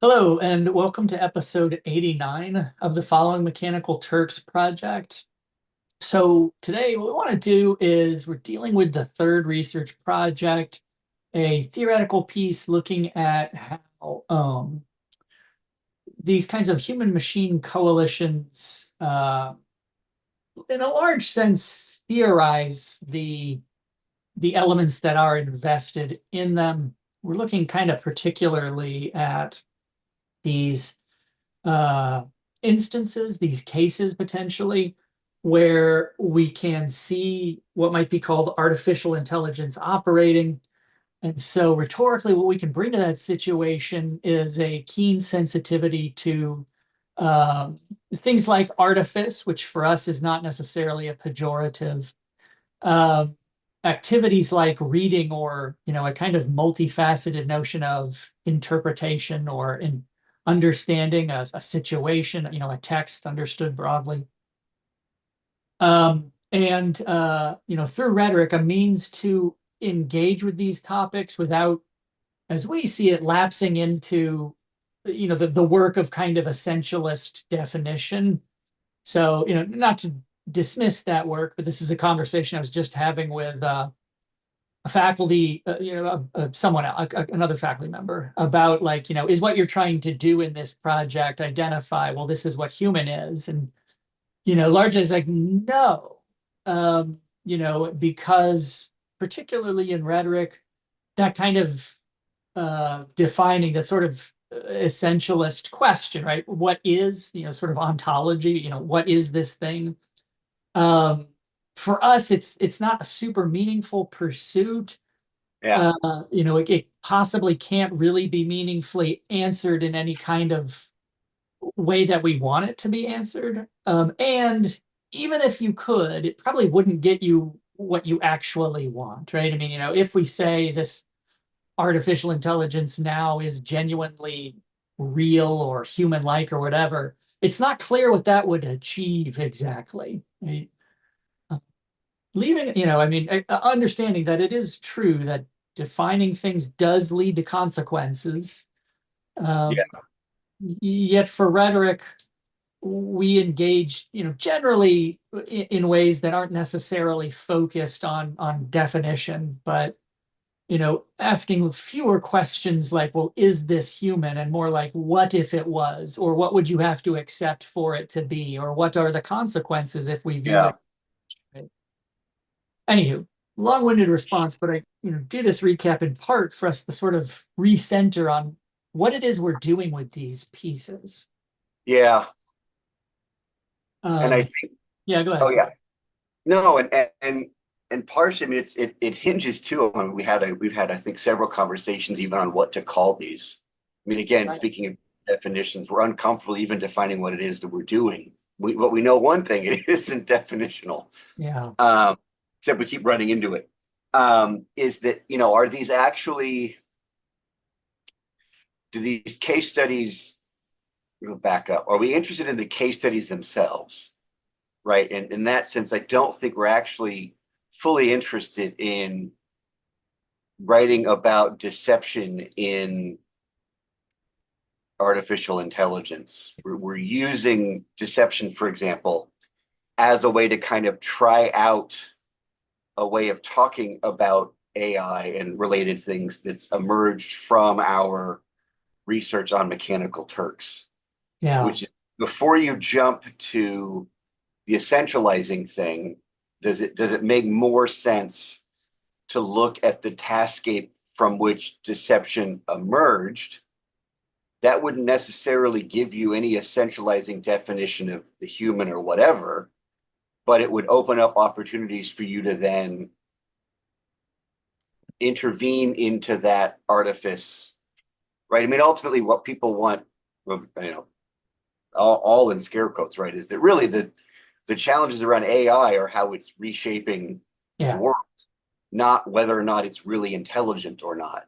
Hello, and welcome to episode 89 of the Following Mechanical Turks project. So, today, what we want to do is we're dealing with the third research project, a theoretical piece looking at how these kinds of human machine coalitions, in a large sense, theorize the elements that are invested in them. We're looking kind of particularly at these uh, instances, these cases potentially, where we can see what might be called artificial intelligence operating. And so, rhetorically, what we can bring to that situation is a keen sensitivity to um, things like artifice, which for us is not necessarily a pejorative. Um, Activities like reading, or a kind of multifaceted notion of interpretation or in understanding a situation, a text understood broadly. And through rhetoric, a means to engage with these topics without, as we see it, lapsing into the work of kind of essentialist definition. So, not to dismiss that work, but this is a conversation I was just having with a faculty, someone, another faculty member, about, like, is what you're trying to do in this project identify, well, this is what human is? And, largely it's like, no, because particularly in rhetoric, that kind of defining that sort of essentialist question, right? What is, sort of ontology, what is this thing? Um, for us, it's not a super meaningful pursuit. Yeah, It possibly can't really be meaningfully answered in any kind of way that we want it to be answered. And even if you could, it probably wouldn't get you what you actually want, right? I mean, if we say this artificial intelligence now is genuinely real or human-like or whatever, it's not clear what that would achieve exactly. Right? Leaving, I mean, understanding that it is true that defining things does lead to consequences. Um, yeah, Yet for rhetoric, we engage, generally in ways that aren't necessarily focused on definition, but asking fewer questions like, well, is this human? And more like, what if it was? Or what would you have to accept for it to be? Or what are the consequences if we view yeah, it? Anywho, long-winded response, but I do this recap in part for us to sort of recenter on what it is we're doing with these pieces. yeah. And I Um, think, yeah, go ahead. oh yeah, no, and partially, I mean, it hinges too on we've had I think several conversations even on what to call these. I mean, again, Right. speaking of definitions, we're uncomfortable even defining what it is that we're doing. But we know one thing: it isn't definitional. Yeah. Um, Except we keep running into it. Is that are these actually do these case studies? We'll back up. Are we interested in the case studies themselves? Right. And in that sense, I don't think we're actually fully interested in writing about deception in artificial intelligence. We're using deception, for example, as a way to kind of try out a way of talking about AI and related things that's emerged from our research on mechanical Turks, Yeah. which is before you jump to the essentializing thing, does it make more sense to look at the taskscape from which deception emerged? That wouldn't necessarily give you any essentializing definition of the human or whatever, but it would open up opportunities for you to then intervene into that artifice, right? I mean, ultimately, what people want, all in scare quotes, right, is that really the challenges around AI are how it's reshaping the Yeah. world, not whether or not it's really intelligent or not.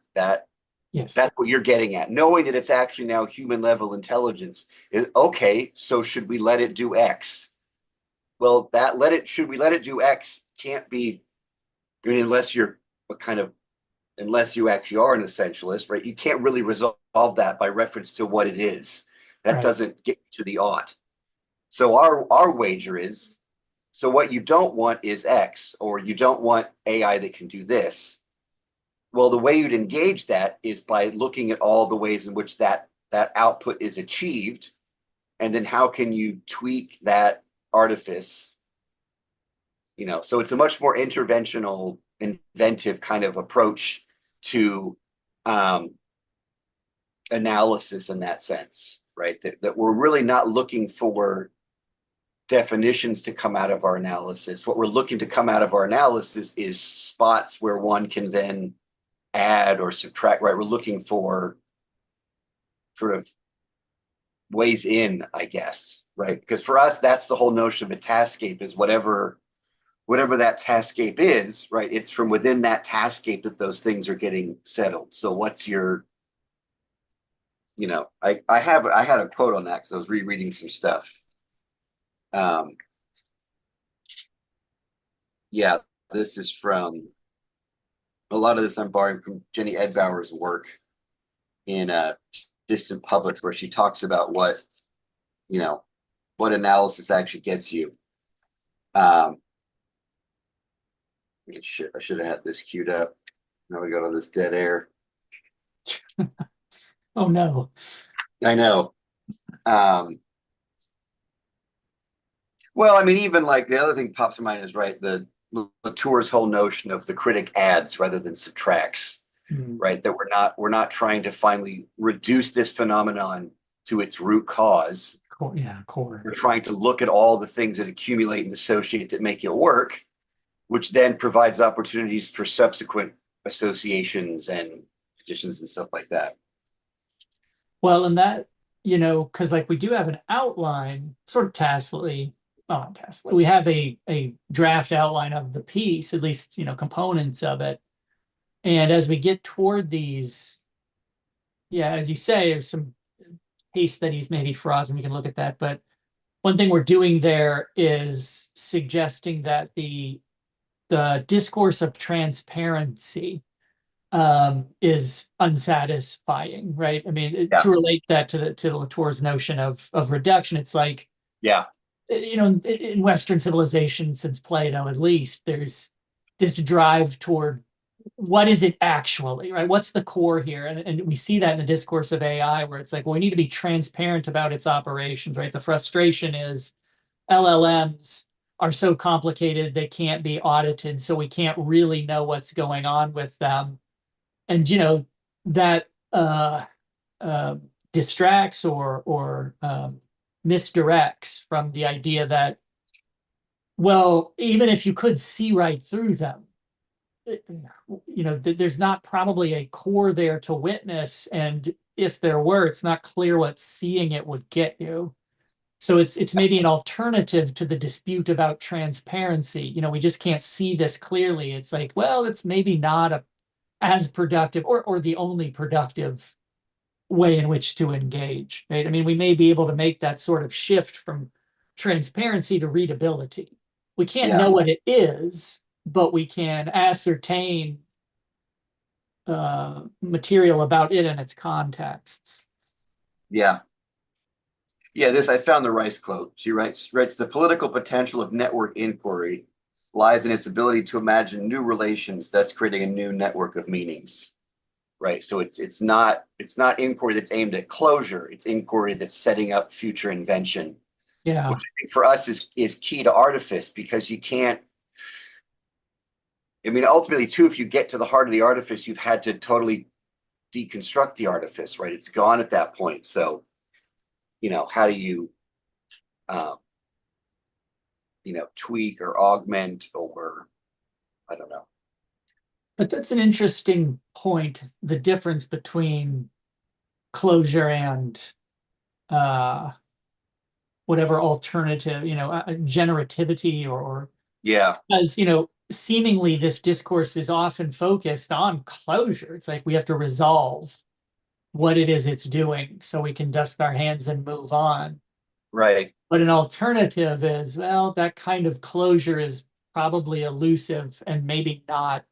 Yes. That's what you're getting at. Knowing that it's actually now human level intelligence is okay. So should we let it do X? Well, that let it should we let it do X can't be. I mean, unless you're a kind of unless you actually are an essentialist, right? You can't really resolve that by reference to what it is. That Right. doesn't get to the ought. So our wager is, so what you don't want is X, or you don't want AI that can do this. Well, the way you'd engage that is by looking at all the ways in which that output is achieved, and then how can you tweak that artifice. So it's a much more interventional, inventive kind of approach to um, analysis in that sense, right? That we're really not looking for definitions to come out of our analysis. What we're looking to come out of our analysis is spots where one can then add or subtract, right? We're looking for sort of ways in, I guess, right? Because for us, that's the whole notion of a taskscape, is whatever that taskscape is, right? It's from within that taskscape that those things are getting settled. So what's your, I had a quote on that because I was rereading some stuff. Yeah, this is from, a lot of this I'm borrowing from Jenny Edbauer's work in Distant Publics, where she talks about what analysis actually gets you. I should have had this queued up. Now we got all this dead air. Oh no. I know. Well, I mean, even like the other thing pops in mind is, right, the Latour's whole notion of the critic adds rather than subtracts, Mm, right? That we're not trying to finally reduce this phenomenon to its root cause. yeah, core. We're trying to look at all the things that accumulate and associate that make it work, which then provides opportunities for subsequent associations and additions and stuff like that. Well, and that, because like we do have an outline, sort of tacitly, well, not tacitly, we have a draft outline of the piece, at least, components of it. And as we get toward these, yeah, as you say, there's some case studies, maybe frauds, and we can look at that. But one thing we're doing there is suggesting that the discourse of transparency is unsatisfying, right? I mean, Yeah. to relate that to Latour's notion of reduction, it's like, Yeah. in Western civilization, since Plato at least, there's this drive toward what is it actually, right? What's the core here? And we see that in the discourse of AI, where it's like, well, we need to be transparent about its operations, right? The frustration is LLMs are so complicated, they can't be audited, so we can't really know what's going on with them. And that uh, distracts or misdirects from the idea that, well, even if you could see right through them, there's not probably a core there to witness, and if there were, it's not clear what seeing it would get you. So it's maybe an alternative to the dispute about transparency. We just can't see this clearly. It's like, well, it's maybe not as productive or the only productive way in which to engage, right? I mean, we may be able to make that sort of shift from transparency to readability. We can't Yeah. know what it is, but we can ascertain material about it and its contexts. Yeah. Yeah, I found the Rice quote. She writes, the political potential of network inquiry lies in its ability to imagine new relations, thus creating a new network of meanings. Right. So it's not inquiry that's aimed at closure. It's inquiry that's setting up future invention, Yeah. which I think for us is key to artifice, because you can't. I mean, ultimately, too, if you get to the heart of the artifice, you've had to totally deconstruct the artifice, right? It's gone at that point. So, how do you um, tweak or augment, or I don't know. But that's an interesting point, the difference between closure and uh, whatever alternative, generativity or Yeah, as seemingly this discourse is often focused on closure. It's like we have to resolve what it is it's doing so we can dust our hands and move on. right. But an alternative is, well, that kind of closure is probably elusive and maybe not,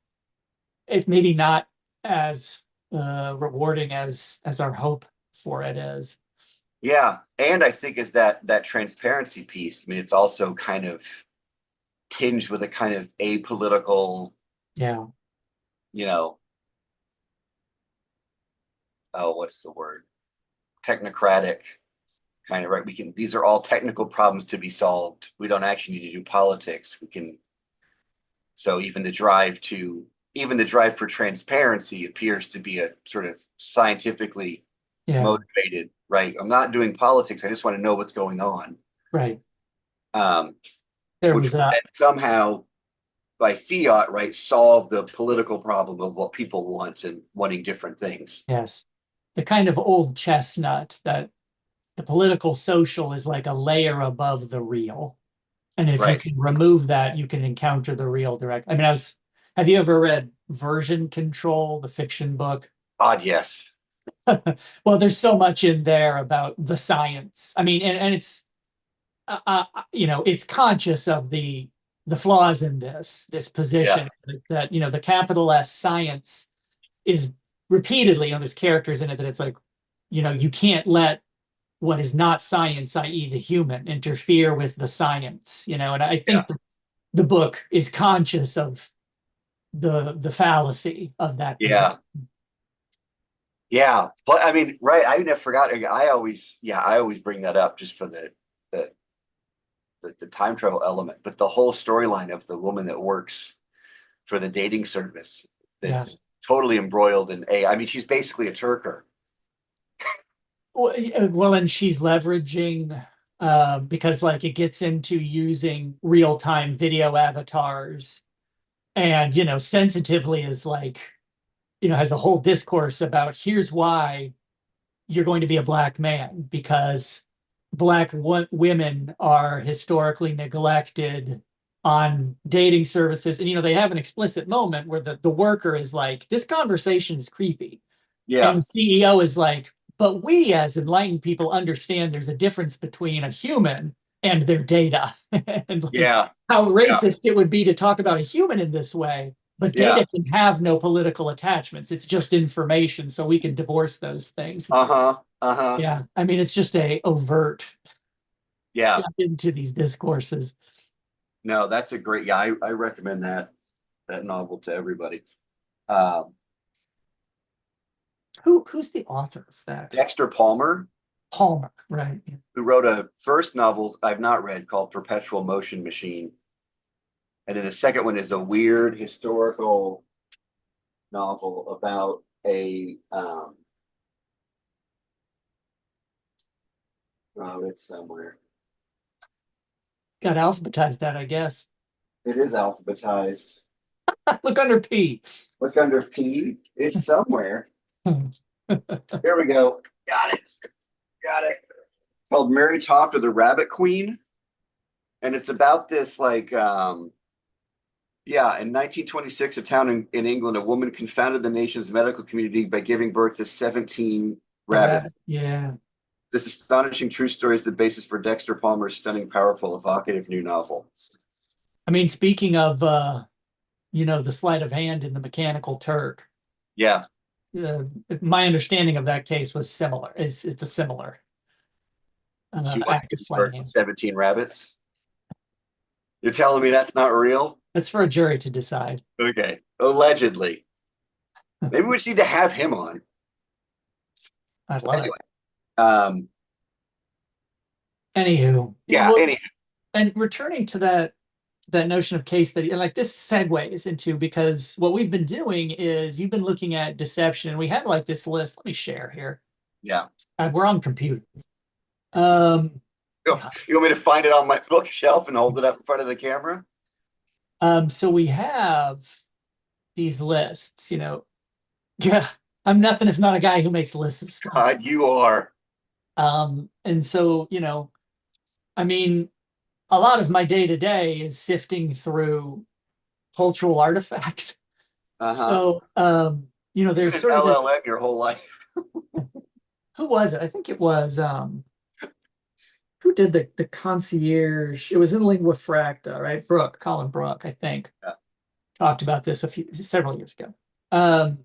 it's maybe not as rewarding as our hope for it is. Yeah. And I think is that transparency piece. I mean, it's also kind of tinged with a kind of apolitical, Yeah, you know, oh, what's the word? Technocratic kind of, right. We can, these are all technical problems to be solved. We don't actually need to do politics. We can, so even the drive for transparency appears to be a sort of scientifically yeah, motivated, right? I'm not doing politics. I just want to know what's going on. right. Um, There which was would then somehow by fiat, right, solve the political problem of what people want and wanting different things. yes, the kind of old chestnut that the political social is like a layer above the real. And if you Right. can remove that, you can encounter the real direct. I mean, have you ever read Version Control, the fiction book? Odd, yes. Well, there's so much in there about the science. I mean, and it's it's conscious of the flaws in this Yeah. position that the capital S science is repeatedly, there's characters in it that it's like, you can't let what is not science, i.e., the human, interfere with the science. And I Yeah. think the book is conscious of the fallacy of that Yeah. position. Yeah. But I mean, right. I never forgot. I always bring that up just for the, the time travel element, but the whole storyline of the woman that works for the dating service Yeah. that's totally embroiled in I mean, she's basically a Turker. Well, and she's leveraging because like it gets into using real-time video avatars and sensitively is like has a whole discourse about here's why you're going to be a black man because black women are historically neglected on dating services. And they have an explicit moment where the worker is like, this conversation is creepy, and Yeah. the CEO is like, but we as enlightened people understand there's a difference between a human and their data. And like Yeah. how Yeah. racist it would be to talk about a human in this way. But Yeah. data can have no political attachments. It's just information. So we can divorce those things. It's Uh-huh. Uh-huh. Yeah. I mean, it's just a overt Yeah. step into these discourses. No, that's a great, yeah, I recommend that novel to everybody. Um, Who's the author of that? Dexter Palmer, Palmer, right? who wrote a first novel I've not read called Perpetual Motion Machine. And then the second one is a weird historical novel about a oh, it's somewhere. Got alphabetized that, I guess. It is alphabetized. Look under P. Look under P. It's somewhere. Here we go. Got it. Got it. Called Mary Talked to the Rabbit Queen. And it's about this like yeah, in 1926, a town in England, a woman confounded the nation's medical community by giving birth to 17 The rabbits. rabbit. Yeah. This astonishing true story is the basis for Dexter Palmer's stunning, powerful, evocative new novel. I mean, speaking of the sleight of hand in the Mechanical Turk, Yeah. uh, my understanding of that case was similar. It's a similar She wants to act of give sleight of birth to hand. 17 rabbits. You're telling me that's not real? That's for a jury to decide. Okay. Allegedly. Maybe we just need to have him on. I'd love it. Anyway. Um, Anywho, yeah, well, anyhow. and returning to that notion of case study, and like this segues into because what we've been doing is you've been looking at deception, and we have like this list. Let me share here. Yeah. We're on computer. Um, yeah. You want me to find it on my bookshelf and hold it up in front of the camera? So we have these lists. Yeah, I'm nothing if not a guy who makes lists of stuff. You are. And so I mean, a lot of my day to day is sifting through cultural artifacts. Uh-huh. So, You've there's been an sort of this. LLM your whole life. Who was it? I think it was who did the concierge? It was in Lingua Fracta, right? Colin Brooke, I think, Yeah. talked about this several years ago. Um,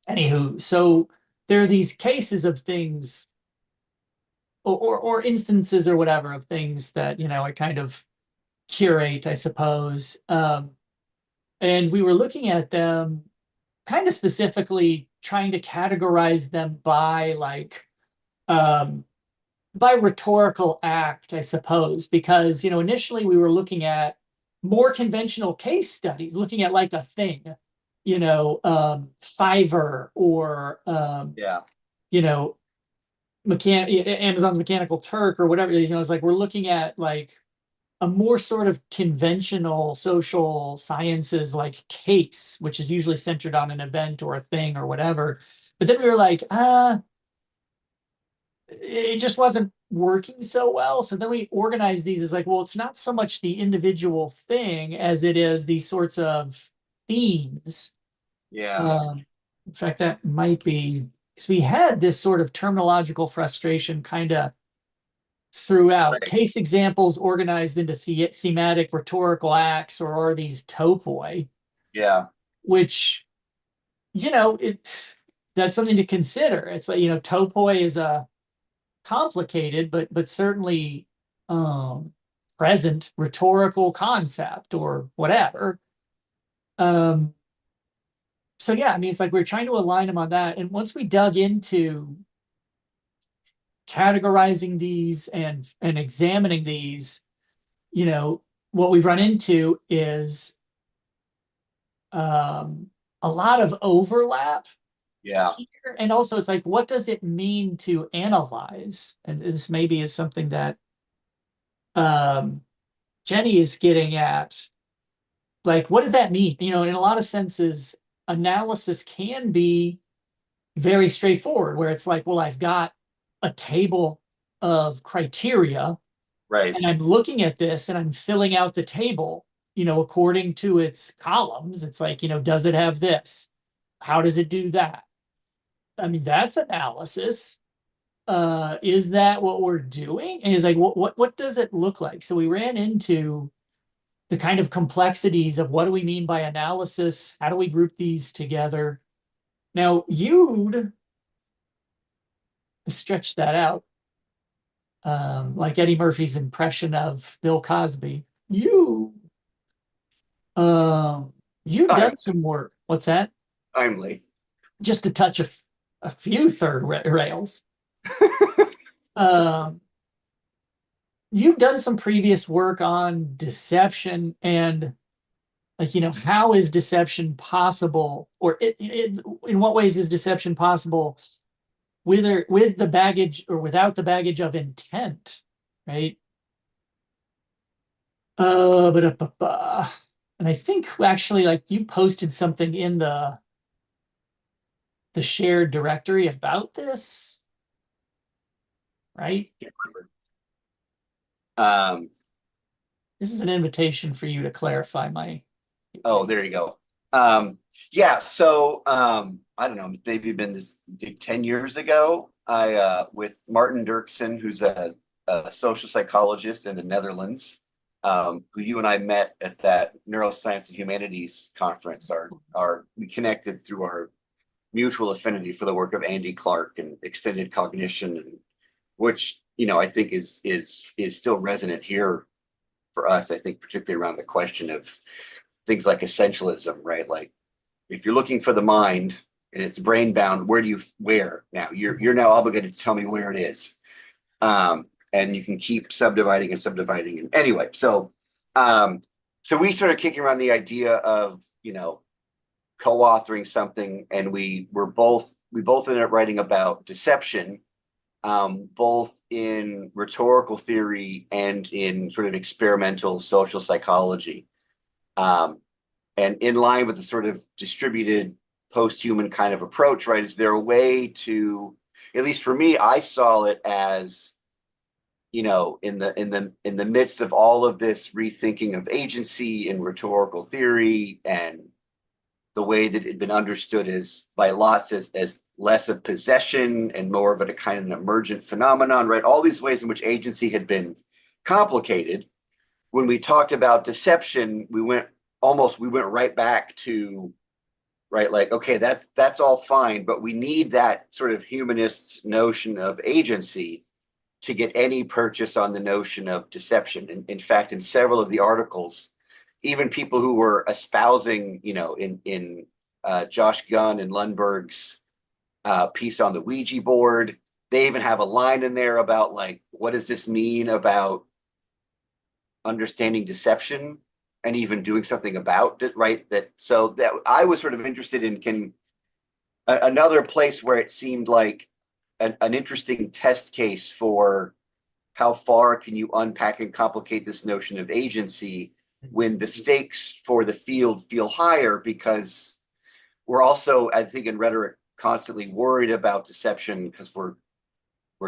Anywho, so there are these cases of things or instances or whatever of things that, I kind of curate, I suppose. And we were looking at them kind of specifically trying to categorize them um, by rhetorical act, I suppose, because, initially we were looking at more conventional case studies, looking at like a thing, Fiverr or, Yeah. you know, Amazon's Mechanical Turk or whatever, it's like we're looking at like a more sort of conventional social sciences like case, which is usually centered on an event or a thing or whatever. But then we were like, it just wasn't working so well. So then we organized these as like, well, it's not so much the individual thing as it is these sorts of themes. Yeah. In fact, that might be because we had this sort of terminological frustration kind of throughout. Right. Case examples organized into thematic rhetorical acts or are these topoi, Yeah. which, it that's something to consider. It's like, topoi is a complicated but certainly um present rhetorical concept or whatever. Um so yeah, I mean it's like we're trying to align them on that. And once we dug into categorizing these and examining these, what we've run into is um, a lot of overlap Yeah. here. And also, it's like, what does it mean to analyze? And this maybe is something that um, Jenny is getting at. Like, what does that mean? In a lot of senses, analysis can be very straightforward, where it's like, well, I've got a table of criteria Right. and I'm looking at this and I'm filling out the table, according to its columns. It's like, does it have this? How does it do that? I mean, that's analysis. Is that what we're doing? And it's like, what does it look like? So we ran into the kind of complexities of what do we mean by analysis? How do we group these together? Now, you'd stretch that out, like Eddie Murphy's impression of Bill Cosby. Um, you've Time, done some work. What's that? timely. Just to touch a few third rails. Um, you've done some previous work on deception and like, how is deception possible, or in what ways is deception possible with the baggage or without the baggage of intent, right? And I think actually, like you posted something in the shared directory about this, right? Can't remember. Um, This is an invitation for you to clarify my. oh, there you go. Yeah, so I don't know, maybe been this 10 years ago. I with Martin Dirksen, who's a social psychologist in the Netherlands, who you and I met at that Neuroscience and Humanities conference. Our we connected through our mutual affinity for the work of Andy Clark and extended cognition, and which I think is still resonant here for us. I think particularly around the question of things like essentialism, right? Like if you're looking for the mind and it's brain bound, where now you're now obligated to tell me where it is. And you can keep subdividing and subdividing. And anyway, so we started kicking around the idea of, co-authoring something, and we both ended up writing about deception, both in rhetorical theory and in sort of experimental social psychology. Um, and in line with the sort of distributed post-human kind of approach, right? Is there a way to, at least for me, I saw it as, in the midst of all of this rethinking of agency and rhetorical theory and the way that it had been understood as by lots as less of possession and more of a kind of an emergent phenomenon, right? All these ways in which agency had been complicated. When we talked about deception, we went right back to right? Like, okay, that's all fine, but we need that sort of humanist notion of agency to get any purchase on the notion of deception. In fact, in several of the articles, even people who were espousing, in Josh Gunn and Lundberg's piece on the Ouija board, they even have a line in there about like, what does this mean about understanding deception and even doing something about it, right? That so that I was sort of interested in another place where it seemed like an interesting test case for how far can you unpack and complicate this notion of agency when the stakes for the field feel higher, because we're also, I think, in rhetoric constantly worried about deception because we're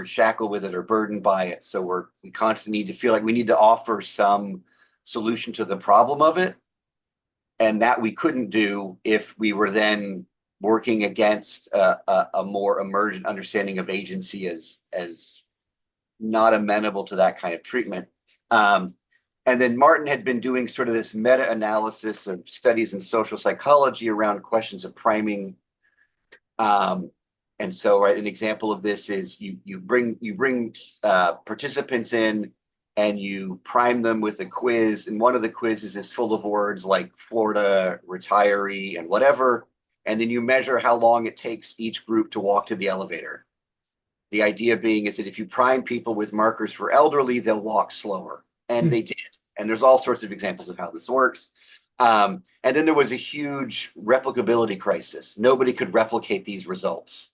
shackled with it or burdened by it. So we constantly need to feel like we need to offer some solution to the problem of it. And that we couldn't do if we were then working against a more emergent understanding of agency as not amenable to that kind of treatment. And then Martin had been doing sort of this meta-analysis of studies in social psychology around questions of priming. And so, right, an example of this is you bring participants in and you prime them with a quiz, and one of the quizzes is full of words like Florida, retiree, and whatever, and then you measure how long it takes each group to walk to the elevator. The idea being is that if you prime people with markers for elderly, they'll walk slower, and they did. And there's all sorts of examples of how this works. And then there was a huge replicability crisis. Nobody could replicate these results.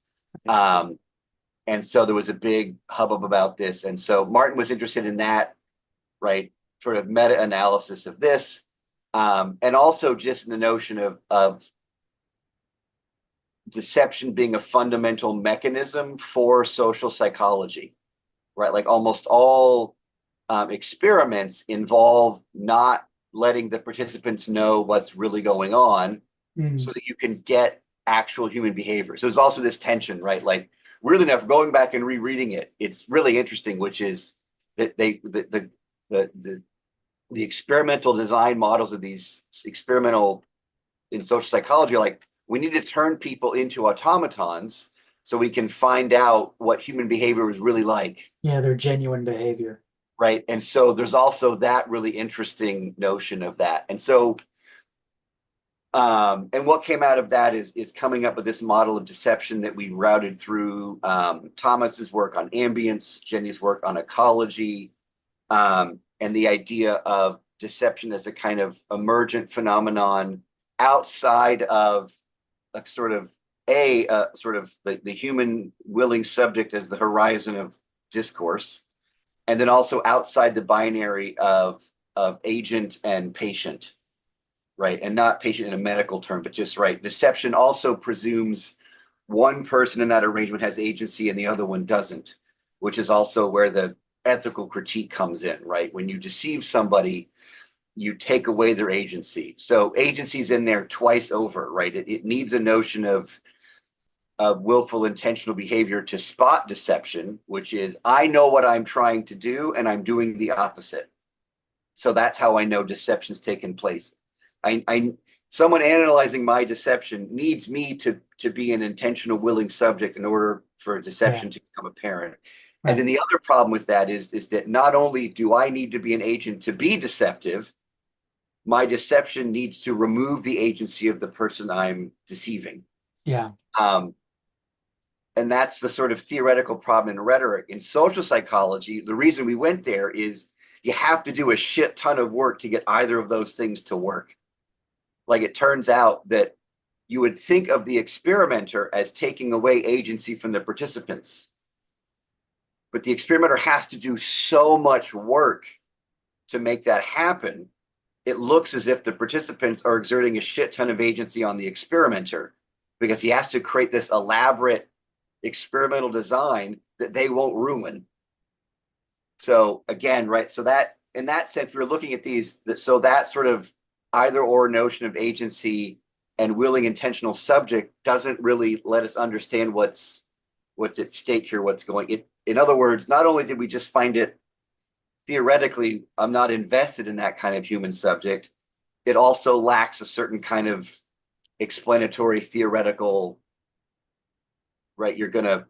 And so there was a big hubbub about this. And so Martin was interested in that, right? Sort of meta-analysis of this. And also just in the notion of deception being a fundamental mechanism for social psychology, right? Like almost all experiments involve not letting the participants know what's really going on so that you can get actual human behavior. So there's also this tension, right? Like really enough, going back and rereading it, it's really interesting, which is that the experimental design models of these experimental in social psychology are like, we need to turn people into automatons so we can find out what human behavior is really like. Yeah, their genuine behavior. Right. And so there's also that really interesting notion of that. And so, and what came out of that is coming up with this model of deception that we routed through Thomas's work on ambience, Jenny's work on ecology, and the idea of deception as a kind of emergent phenomenon outside of a sort of the human willing subject as the horizon of discourse, and then also outside the binary of agent and patient, right? And not patient in a medical term, but just right. Deception also presumes one person in that arrangement has agency and the other one doesn't, which is also where the ethical critique comes in, right? When you deceive somebody, you take away their agency. So agency's in there twice over, right? It needs a notion of willful intentional behavior to spot deception, which is I know what I'm trying to do and I'm doing the opposite. So that's how I know deception's taken place. I someone analyzing my deception needs me to be an intentional willing subject in order for deception to become apparent. And then the other problem with that is that not only do I need to be an agent to be deceptive, my deception needs to remove the agency of the person I'm deceiving. Yeah. And that's the sort of theoretical problem in rhetoric. In social psychology, the reason we went there is you have to do a shit ton of work to get either of those things to work. Like it turns out that you would think of the experimenter as taking away agency from the participants. But the experimenter has to do so much work to make that happen. It looks as if the participants are exerting a shit ton of agency on the experimenter because he has to create this elaborate experimental design that they won't ruin. So again, right. So that in that sense, we're looking at these. So that sort of either or notion of agency and willing intentional subject doesn't really let us understand what's at stake here, what's going it. In other words, not only did we just find it theoretically, I'm not invested in that kind of human subject, it also lacks a certain kind of explanatory, theoretical, right? You're gonna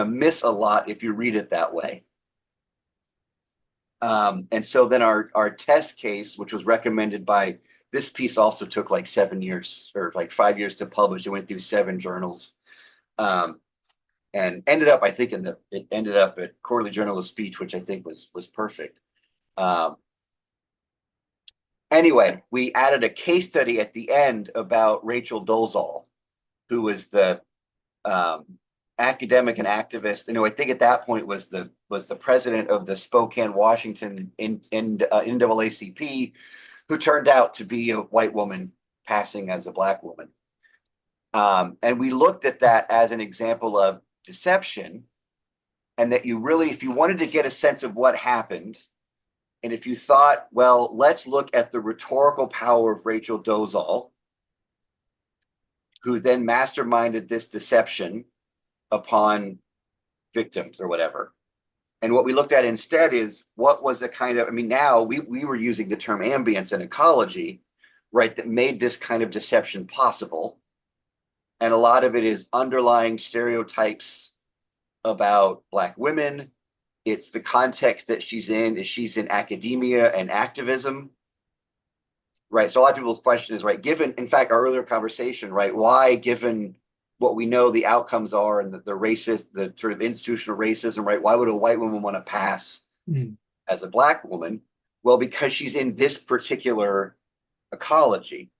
miss a lot if you read it that way. And so then our test case, which was recommended by this piece, also took like 7 years or like 5 years to publish. It went through 7 journals, and ended up, I think, it ended up at Quarterly Journal of Speech, which I think was perfect. Um, anyway, we added a case study at the end about Rachel Dolezal, who was the academic and activist. I think at that point was the president of the Spokane, Washington NAACP, who turned out to be a white woman passing as a black woman. And we looked at that as an example of deception, and that you really, if you wanted to get a sense of what happened, and if you thought, well, let's look at the rhetorical power of Rachel Dolezal, who then masterminded this deception upon victims or whatever. And what we looked at instead is what was a kind of, now we were using the term ambience and ecology, right, that made this kind of deception possible. And a lot of it is underlying stereotypes about Black women. It's the context that she's in, is she's in academia and activism, right? So a lot of people's question is, right, given, in fact, our earlier conversation, right, why, given what we know the outcomes are and the racist, the sort of institutional racism, right, why would a white woman want to pass as a Black woman? Well, because she's in this particular ecology,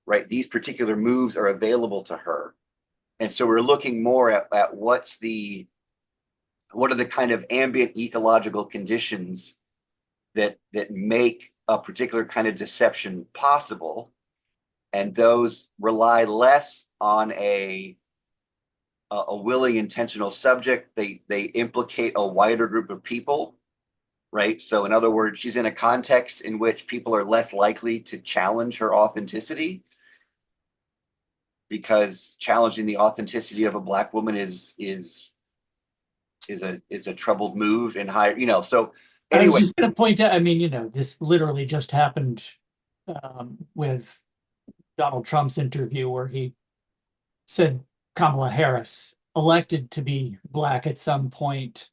right? These particular moves are available to her. And so we're looking more at what are the kind of ambient ecological conditions that make a particular kind of deception possible. And those rely less on a willing, intentional subject. They implicate a wider group of people, right? So in other words, she's in a context in which people are less likely to challenge her authenticity, because challenging the authenticity of a Black woman is a troubled move in higher. So I was anyway, just going to point out, this literally just happened with Donald Trump's interview where he said Kamala Harris, elected to be Black at some point,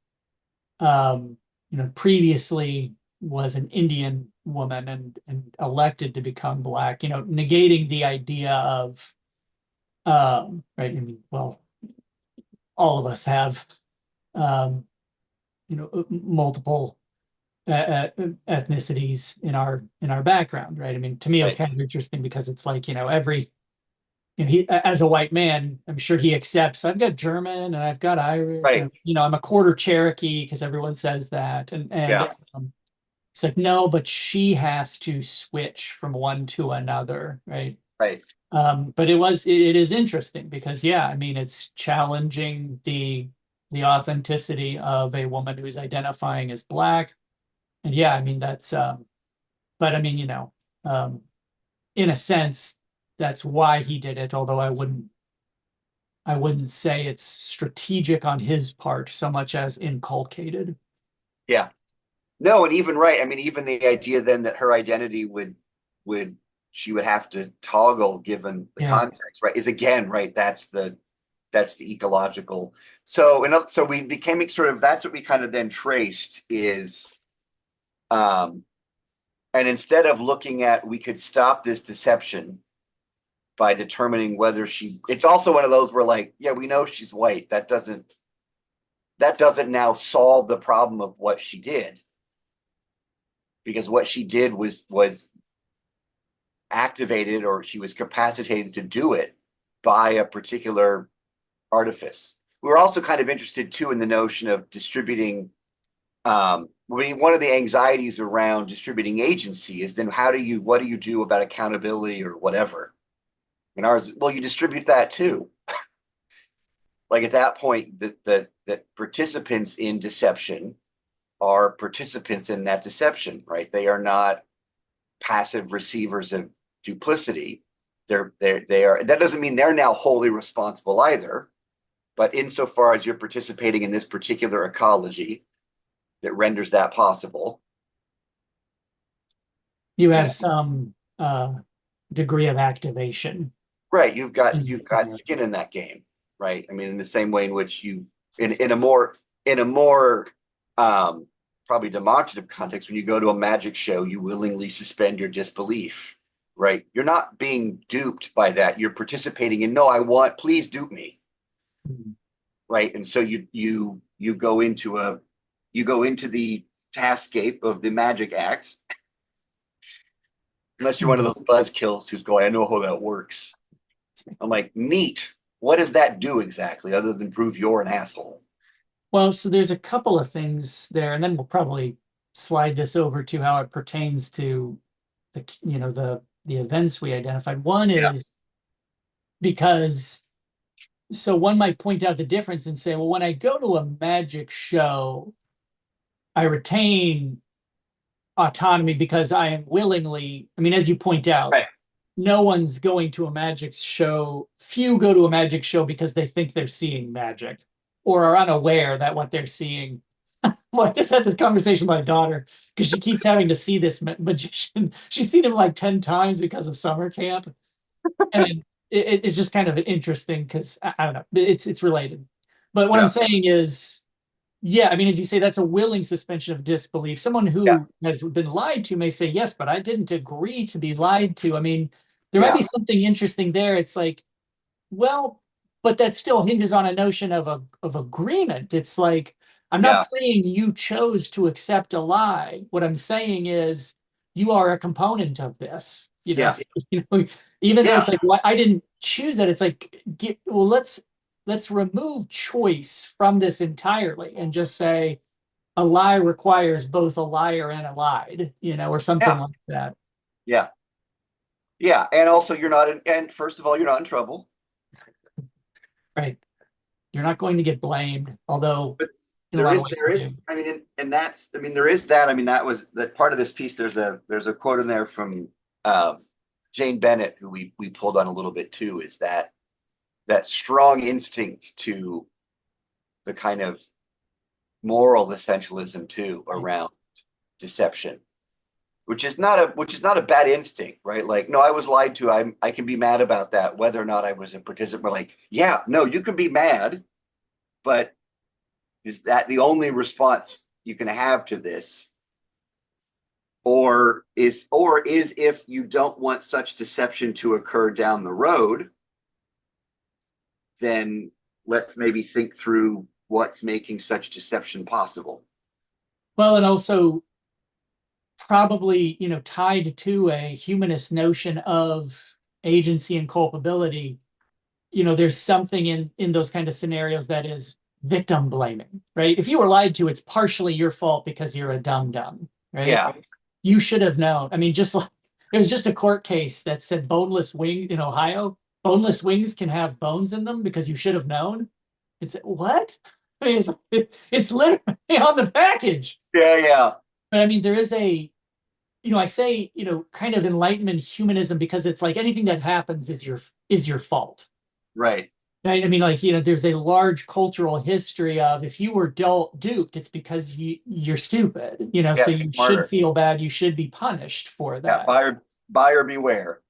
previously was an Indian woman and elected to become Black, negating the idea of, right, well, all of us have, multiple ethnicities in our background, right? To me, it was right, kind of interesting because it's like, every, he, as a white man, I'm sure he accepts I've got German and I've got Irish, right, and I'm a quarter Cherokee because everyone says that, and yeah, it's like, no, but she has to switch from one to another, right? right, But it is interesting because, yeah, it's challenging the authenticity of a woman who's identifying as Black. And yeah, that's but um in a sense, that's why he did it, although I wouldn't say it's strategic on his part so much as inculcated. yeah. No, and even right. Even the idea then that her identity would she would have to toggle given the Yeah. context, right? Is again, right? That's the ecological. So we became sort of, that's what we kind of then traced is, um, and instead of looking at, we could stop this deception by determining whether it's also one of those where, like, yeah, we know she's white. That doesn't now solve the problem of what she did, because what she did was activated, or she was capacitated to do it by a particular artifice. We were also kind of interested too in the notion of distributing. One of the anxieties around distributing agency is then what do you do about accountability or whatever? And ours, well, you distribute that too. Like at that point, that participants in deception are participants in that deception, right? They are not passive receivers of duplicity. They are. That doesn't mean they're now wholly responsible either. But insofar as you're participating in this particular ecology that renders that possible, You you have know, some degree of activation. right. in You've that got scenario. skin in that game, right? I mean, in the same way in which you in a more um probably demonstrative context, when you go to a magic show, you willingly suspend your disbelief, right? You're not being duped by that. You're participating in, no, I want, please dupe me, Mhm. right? And so you go into a you go into the taskscape of the magic act, unless you're one of Mhm. those buzzkills who's going, I know how that works. I'm like, neat. What does that do exactly, other than prove you're an asshole? Well, so there's a couple of things there, and then we'll probably slide this over to how it pertains to the events we identified. One Yeah, is because so one might point out the difference and say, well, when I go to a magic show, I retain autonomy because I am willingly, I mean, as you point out, right. no one's going to a magic show. Few go to a magic show because they think they're seeing magic or are unaware that what they're seeing. Well, I just had this conversation with my daughter because she keeps having to see this magician. She's seen him like 10 times because of summer camp. And it's just kind of interesting because I don't know, it's related. But what I'm Yeah, saying is, yeah, I mean, as you say, that's a willing suspension of disbelief. Someone yeah, who has been lied to may say, yes, but I didn't agree to be lied to. I mean, there might yeah, be something interesting there. It's like, well, but that still hinges on a notion of agreement. It's like, I'm not yeah, saying you chose to accept a lie. What I'm saying is you are a component of this. yeah, Even though yeah, it's like, well, I didn't choose that. It's like, well, let's remove choice from this entirely and just say a lie requires both a liar and a lied, or something yeah, like that. yeah, yeah. And also, you're not in, and first of all, you're not in trouble. Right. You're not going to get blamed, although But in a lot of ways there you is, do. I mean, and that's, I mean, there is that. I mean, that was that part of this piece. There's a quote in there from um, Jane Bennett, who we pulled on a little bit too, is that strong instinct to the kind of moral essentialism too Right. around deception, which is not a bad instinct, right? Like, no, I was lied to. I can be mad about that, whether or not I was a participant. Like, yeah, no, you can be mad, but is that the only response you can have to this? Or is if you don't want such deception to occur down the road, then let's maybe think through what's making such deception possible. Well, and also probably, tied to a humanist notion of agency and culpability, there's something in those kind of scenarios that is victim blaming, right? If you were lied to, it's partially your fault because you're a dumb dumb, right? Yeah, You should have known. I mean, just like it was just a court case that said boneless wing in Ohio, boneless wings can have bones in them because you should have known. It's what? I mean, it's literally on the package. yeah, yeah, But I mean, there is I say, kind of enlightenment humanism because it's like anything that happens is your fault. right. Right? I mean, like, there's a large cultural history of if you were duped, it's because you're stupid, so Yeah, you should smarter. feel bad, you should be punished for Yeah, that. buyer beware.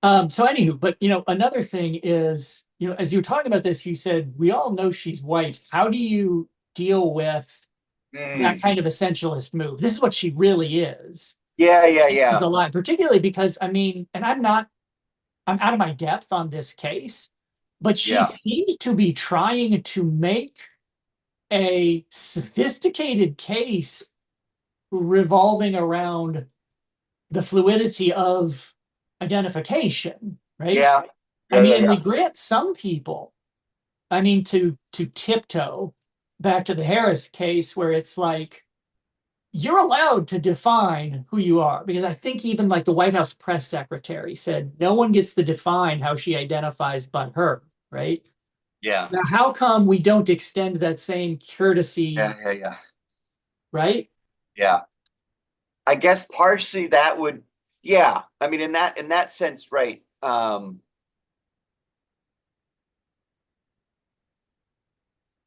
So anywho, but another thing is, as you were talking about this, you said we all know she's white. How do you deal with that Mm. kind of essentialist move? This is what she really is. Yeah, yeah, This is yeah, a lie, particularly because I mean, and I'm out of my depth on this case, but she yeah, seemed to be trying to make a sophisticated case revolving around the fluidity of identification, right? yeah, I yeah, yeah, mean, and yeah. we grant some people, I mean, to tiptoe back to the Harris case where it's like you're allowed to define who you are because I think even like the White House press secretary said no one gets to define how she identifies but her, right? Yeah, Now, how come we don't extend that same courtesy, yeah, yeah, yeah. right? Yeah. I guess partially that would, yeah. I mean, in that sense, right.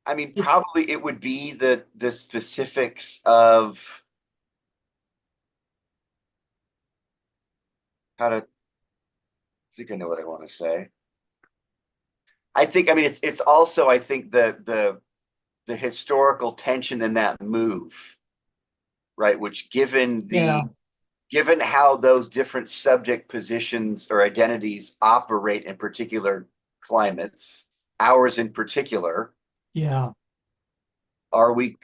I mean, It's probably it would be the specifics of how to think I know what I want to say. I think, I mean, it's also, I think the historical tension in that move, right? Which Yeah, given how those different subject positions or identities operate in particular climates, ours in particular, yeah. are we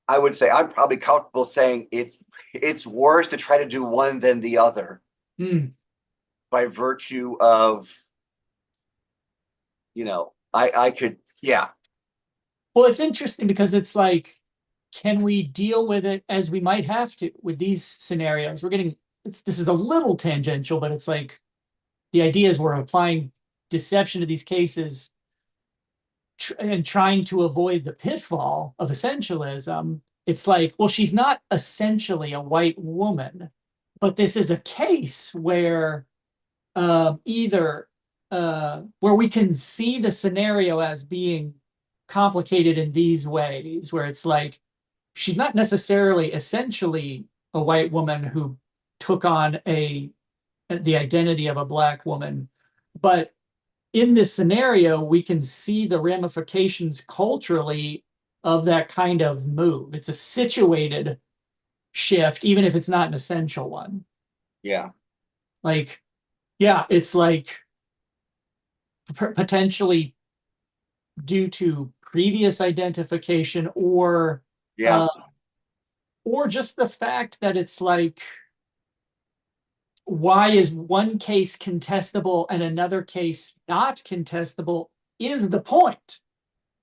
I would say I'm probably comfortable saying it's worse to try to do one than the other Hmm. by virtue of, I could, yeah, Well, it's interesting because it's like, can we deal with it as we might have to with these scenarios? This is a little tangential, but it's like the idea is we're applying deception to these cases and trying to avoid the pitfall of essentialism. It's like, well, she's not essentially a white woman, but this is a case where either where we can see the scenario as being complicated in these ways, where it's like she's not necessarily essentially a white woman who took on a the identity of a black woman, but in this scenario, we can see the ramifications culturally of that kind of move. It's a situated shift, even if it's not an essential one. yeah, Like, yeah, it's like potentially due to previous identification yeah, uh, or just the fact that it's like, why is one case contestable and another case not contestable is the point.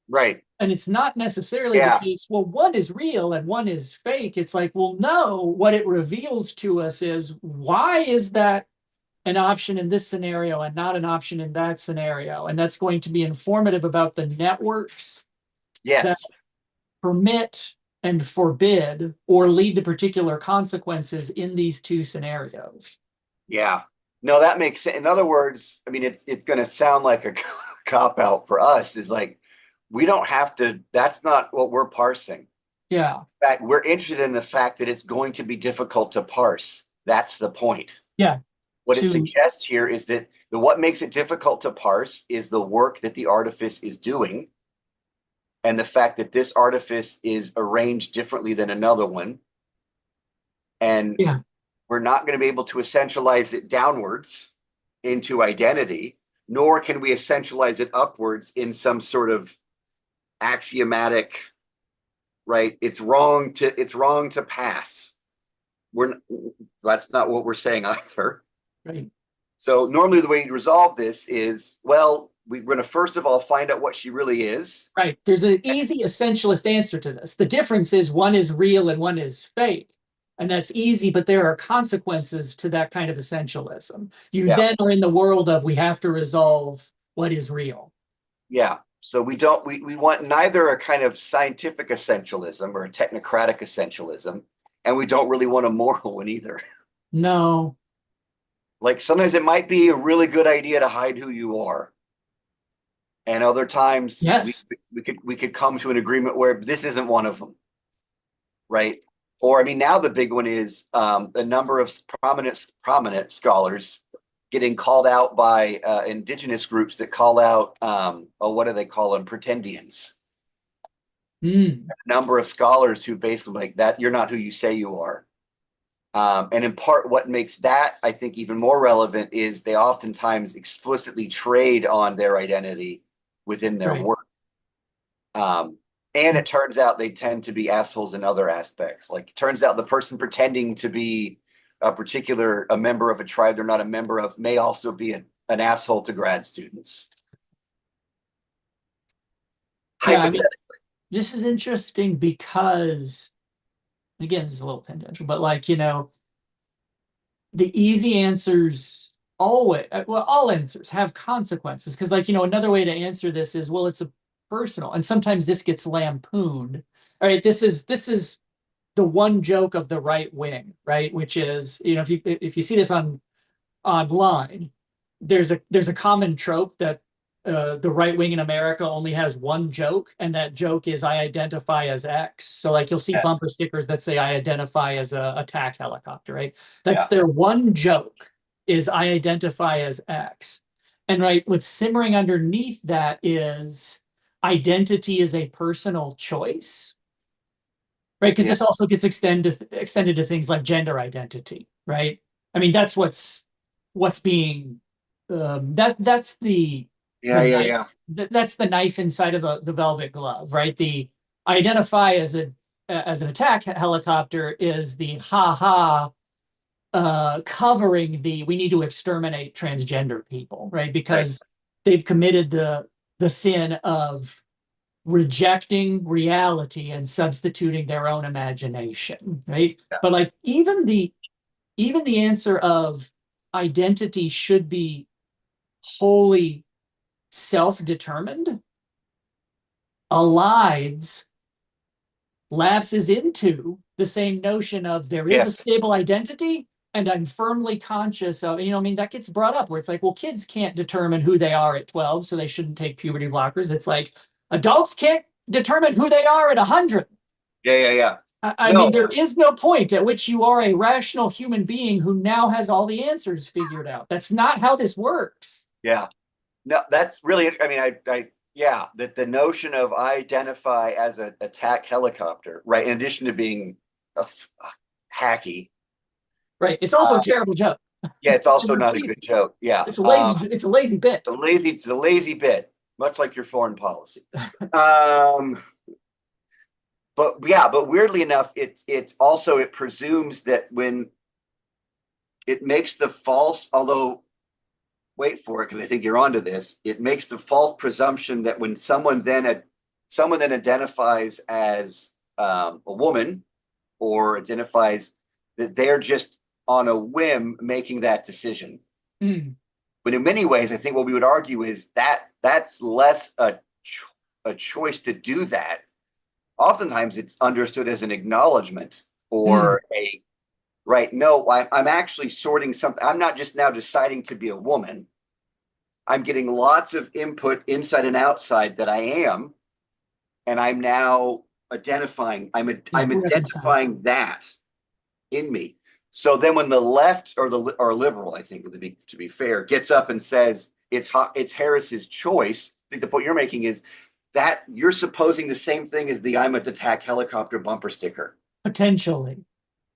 right, And it's not necessarily the yeah, case, well, one is real and one is fake. It's like, well, no, what it reveals to us is why is that an option in this scenario and not an option in that scenario? And that's going to be informative about the networks that yes, permit and forbid or lead to particular consequences in these two scenarios. yeah. No, that makes sense. In other words, I mean, it's going to sound like a cop out for us. Is like we don't have to. That's not what we're parsing. Yeah. In fact, we're interested in the fact that it's going to be difficult to parse. That's the point. Yeah. What it To, suggests here is that what makes it difficult to parse is the work that the artifice is doing, and the fact that this artifice is arranged differently than another one. And yeah. we're not going to be able to essentialize it downwards into identity, nor can we essentialize it upwards in some sort of axiomatic, right? It's wrong to pass. We're That's not what we're saying either. Right. So normally the way you resolve this is, well, we're going to first of all find out what she really is. Right. There's an easy essentialist answer to this. The difference is one is real and one is fake. And that's easy, but there are consequences to that kind of essentialism. You Yeah, then are in the world of we have to resolve what is real. yeah. So we want neither a kind of scientific essentialism or a technocratic essentialism, and we don't really want a moral one either. No. Like sometimes it might be a really good idea to hide who you are, and other times Yes. we could come to an agreement where this isn't one of them, right? Or I mean, now the big one is a number of prominent scholars getting called out by indigenous groups that call out, oh, what do they call them? Pretendians. Mm. A number of scholars who basically like that you're not who you say you are. And in part, what makes that I think even more relevant is they oftentimes explicitly trade on their identity within their Right. work. Um, and it turns out they tend to be assholes in other aspects. Like it turns out the person pretending to be a member of a tribe they're not a member of may also be an asshole to grad students. Yeah. I mean, Hypothetically. this is interesting because, again, this is a little tangential, but like, the easy answers always, well, all answers have consequences. Because, like, another way to answer this is, well, it's a personal, and sometimes this gets lampooned. All right, this is the one joke of the right wing, right? Which is, if you see this online, there's a common trope that the right wing in America only has one joke, and that joke is I identify as X. So like you'll see Yeah, bumper stickers that say I identify as a attack helicopter, right? yeah, That's their one joke is I identify as X. And right, what's simmering underneath that is identity is a personal choice, right? Because Yeah. this also gets extended to things like gender identity, right? I mean, that's what's being that's Yeah. the Yeah. Yeah. knife that's the knife inside of the velvet glove, right? The identify as an attack helicopter is the ha ha covering the we need to exterminate transgender people, right? Right. Because they've committed the sin of rejecting reality and substituting their own imagination, right? Yeah. But like even the answer of identity should be wholly self-determined elides lapses into the same notion of there is a Yes. stable identity and I'm firmly conscious of, I mean, that gets brought up where it's like, well, kids can't determine who they are at 12, so they shouldn't take puberty blockers. It's like adults can't determine who they are at 100. Yeah. Yeah. Yeah. I mean, No. there is no point at which you are a rational human being who now has all the answers figured out. That's not how this works. Yeah. No, that's really, I mean, yeah, that the notion of I identify as an attack helicopter, right? In addition to being a hacky, Right. It's also a terrible joke. yeah, it's also not a good joke. Yeah. It's a lazy bit. It's a lazy bit, much like your foreign policy. Um, but yeah, but weirdly enough, it's also, it presumes that when it makes the false, although wait for it because I think you're onto this. It makes the false presumption that when someone then identifies as a woman or identifies that they're just on a whim making that decision. Mm. But in many ways, I think what we would argue is that that's less a choice to do that. Oftentimes, it's understood as an acknowledgement or a right. No, I'm actually sorting something. I'm not just now deciding to be a woman. I'm getting lots of input inside and outside that I am, and I'm now identifying. I'm identifying that in me. So then, when the left or liberal, I think to be fair, gets up and says it's Harris's choice, I think the point you're making is that you're supposing the same thing as the "I'm a attack helicopter" bumper sticker, Potentially.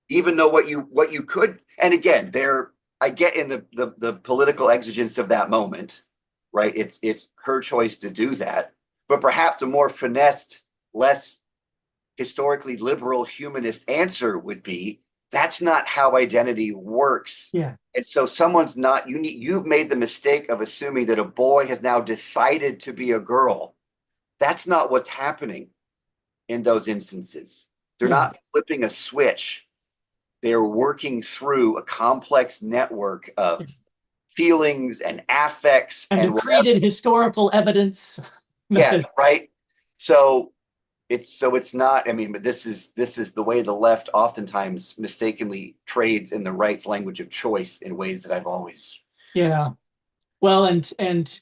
even though what you could, and again, I get in the political exigence of that moment, right? It's her choice to do that, but perhaps a more finessed, less historically liberal humanist answer would be that's not how identity works. Yeah. And so someone's not you've made the mistake of assuming that a boy has now decided to be a girl. That's not what's happening in those instances. They're Yeah. not flipping a switch. They're working through a complex network of feelings and affects And and have whatever. created historical evidence that Yes, is right. So it's not, I mean, but this is the way the left oftentimes mistakenly trades in the right's language of choice in ways that I've always. yeah. Well, and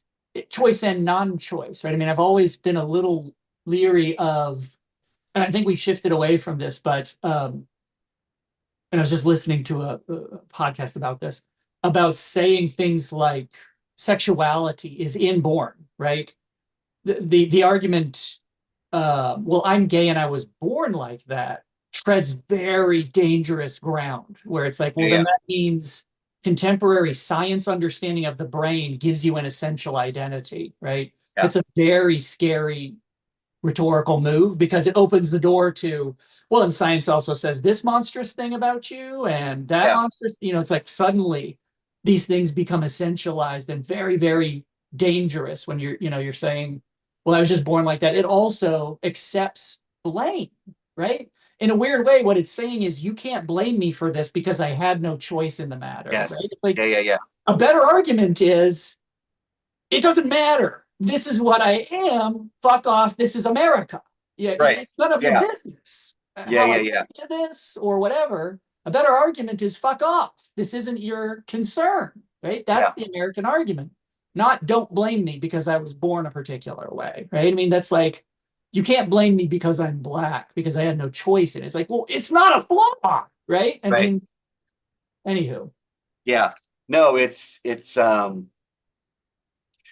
choice and non-choice, right? I mean, I've always been a little leery of, and I think we shifted away from this, but and I was just listening to a podcast about this, about saying things like sexuality is inborn, right? The argument, well, I'm gay and I was born like that, treads very dangerous ground where it's like, well, then Yeah, that means contemporary science understanding of the brain gives you an essential identity, right? yeah, It's a very scary rhetorical move because it opens the door to, well, and science also says this monstrous thing about you and that yeah, monstrous, it's like suddenly these things become essentialized and very, very dangerous when you're saying, well, I was just born like that. It also accepts blame, right? In a weird way, what it's saying is you can't blame me for this because I had no choice in the matter, right? yes, Like yeah, yeah, yeah, a better argument is it doesn't matter. This is what I am. Fuck off. This is America. Yeah, right, it's none of your yeah, business yeah, how yeah, I yeah, get to this or whatever. A better argument is fuck off. This isn't your concern, right? yeah, That's the American argument. Not don't blame me because I was born a particular way, right? I mean, that's like you can't blame me because I'm black because I had no choice in it. It's like, well, it's not a flaw, right? I right, mean, anywho, yeah. No,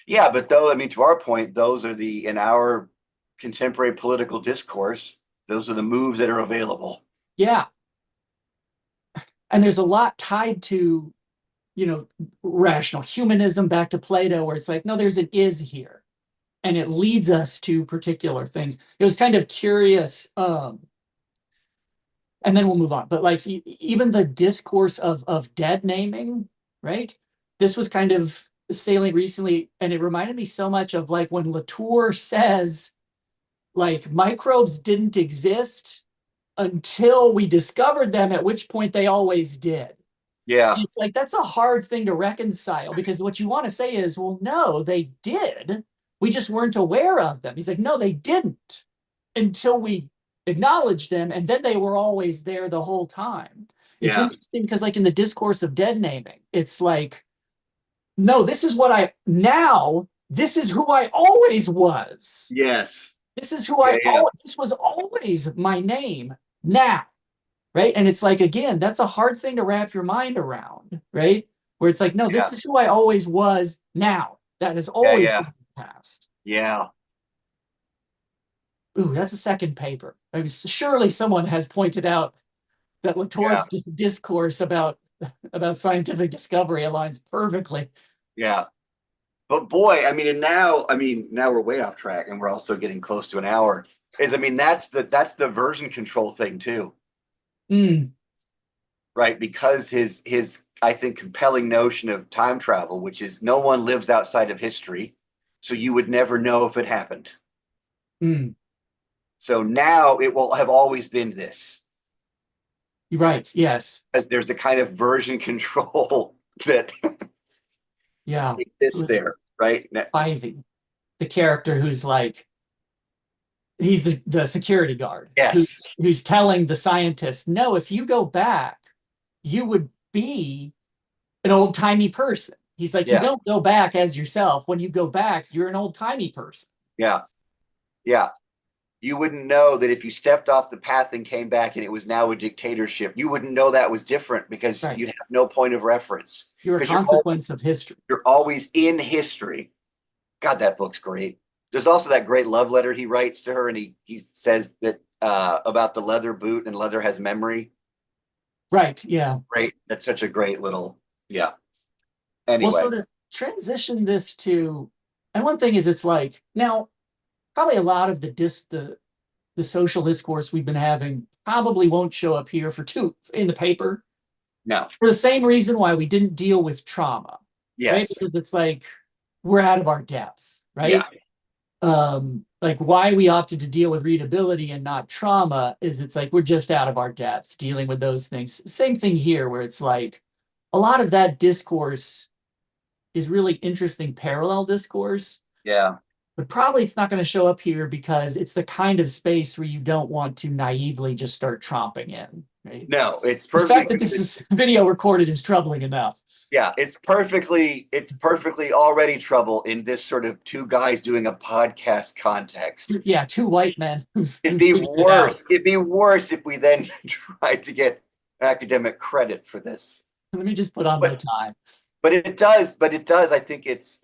yeah, but though, I mean, to our point, those are in our contemporary political discourse, those are the moves that are available. Yeah. And there's a lot tied to, rational humanism back to Plato, where it's like, no, there's an is here. And it leads us to particular things. It was kind of curious. And then we'll move on. But like even the discourse of dead naming, right? This was kind of salient recently, and it reminded me so much of like when Latour says like microbes didn't exist until we discovered them, at which point they always did. Yeah, It's like that's a hard thing to reconcile because what you want to say is, well, no, they did. We just weren't aware of them. He's like, no, they didn't until we acknowledged them, and then they were always there the whole time. It's yeah, interesting because, like in the discourse of dead naming, it's like, no, this is what I now. This is who I always was. yes, This is who yeah, I yeah, always. This was always my name. Now, right? And it's like, again, that's a hard thing to wrap your mind around, right? Where it's like, no, yeah, this is who I always was now. That has yeah, always yeah, been the past. yeah, Ooh, that's a second paper. I mean, surely someone has pointed out that yeah, Latour's discourse about scientific discovery aligns perfectly. yeah. But boy, I mean, and now, I mean, now we're way off track, and we're also getting close to an hour. I mean, that's the version control thing too, Mm, right? Because his I think compelling notion of time travel, which is no one lives outside of history, so you would never know if it happened. mm. So now it will have always been this. You're right. Yes. There's a kind of version control that Yeah. exists With there, right? Ivy, the character who's like, he's the security guard Yes. who's telling the scientist, no, if you go back, you would be an old timey person. He's like, you Yeah. don't go back as yourself. When you go back, you're an old timey person. Yeah. Yeah. You wouldn't know that if you stepped off the path and came back and it was now a dictatorship, you wouldn't know that was different because Right. you'd have no point of reference You're a because consequence of history. you're always in history. God, that book's great. There's also that great love letter he writes to her, and he says that about the leather boot and leather has memory. Right. Yeah. Great. That's such a great little yeah. Well, Anyway, so to transition this to, and one thing is, it's like now probably a lot of the social discourse we've been having probably won't show up here for two in the paper no. for the same reason why we didn't deal with trauma, right? Yes. Because it's like we're out of our depth, Yeah. right? Like why we opted to deal with readability and not trauma is it's like we're just out of our depth dealing with those things. Same thing here, where it's like a lot of that discourse is really interesting parallel discourse, Yeah. but probably it's not going to show up here because it's the kind of space where you don't want to naively just start tromping in, right? No, it's The perfectly fact that this is video recorded is troubling enough. yeah, it's perfectly already trouble in this sort of two guys doing a podcast context. Yeah, two white men It'd who be figured it out. worse. It'd be worse if we then tried to get academic credit for this. Let me just put on my But tie. but it does. I think it's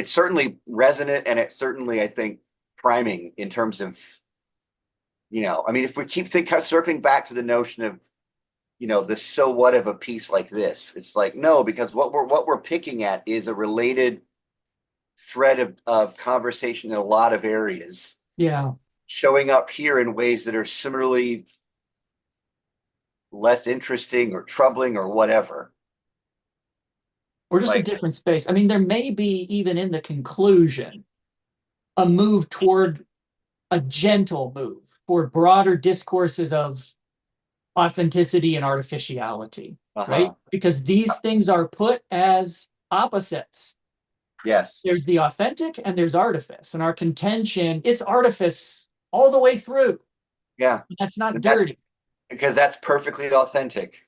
certainly resonant and it's certainly, I think, priming in terms of, I mean, if we keep circling back to the notion of, the so what of a piece like this, it's like, no, because what we're picking at is a related thread of conversation in a lot of areas Yeah, showing up here in ways that are similarly less interesting or troubling or whatever. or just a Like, different space. I mean, there may be even in the conclusion a move toward a gentle move toward broader discourses of authenticity and artificiality, right? uh-huh. Because these things are put as opposites. Yes. There's the authentic and there's artifice. And our contention, it's artifice all the way through. Yeah. That's not And that's dirty. because that's perfectly authentic.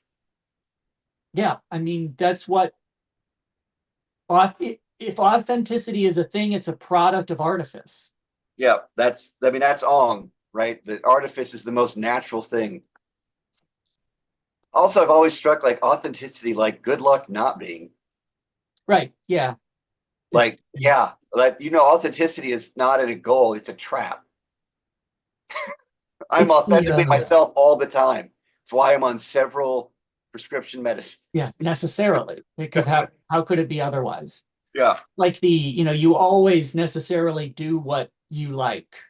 Yeah. I mean, that's what, if authenticity is a thing, it's a product of artifice. Yeah. I mean, that's Ong, right? The artifice is the most natural thing. Also, I've always struck like authenticity, like good luck not being. Right. Yeah. It's Like, yeah, like authenticity is not a goal, it's a trap. I'm it's the authentically myself all the time. It's why I'm on several prescription yeah, medicines. necessarily, because how could it be otherwise? Yeah, Like you always necessarily do what you like.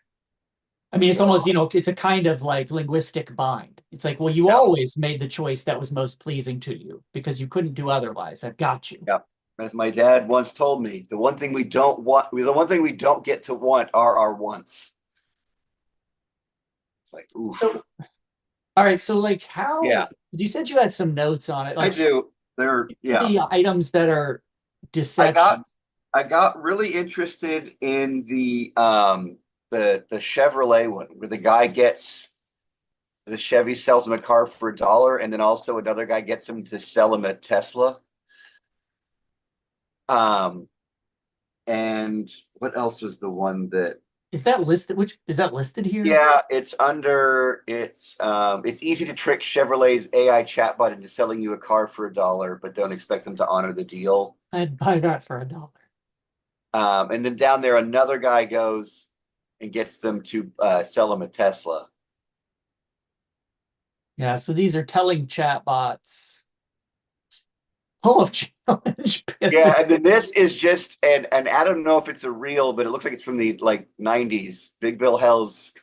I mean, it's yeah, almost, it's a kind of like linguistic bind. It's like, well, you yeah, always made the choice that was most pleasing to you because you couldn't do otherwise. I've got you. yeah. As my dad once told me, the one thing we don't get to want are our wants. It's like, oof. So, all right. So, like, how Yeah, you said you had some notes on it, I like do. Yeah. the items that are I got deception. I got really interested in the Chevrolet one where the guy gets the Chevy sells him a car for $1, and then also another guy gets him to sell him a Tesla. Um, and what else was the one that? Is that listed? Which is that listed here? Yeah, it's easy to trick Chevrolet's AI chatbot into selling you a car for $1, but don't expect them to honor the deal. I'd buy that for $1. And then down there, another guy goes and gets them to sell him a Tesla. Yeah. So these are telling chatbots full of challenge Yeah, pissing. and then this is just and I don't know if it's a real, but it looks like it's from the like 90s. Big Bill Hell's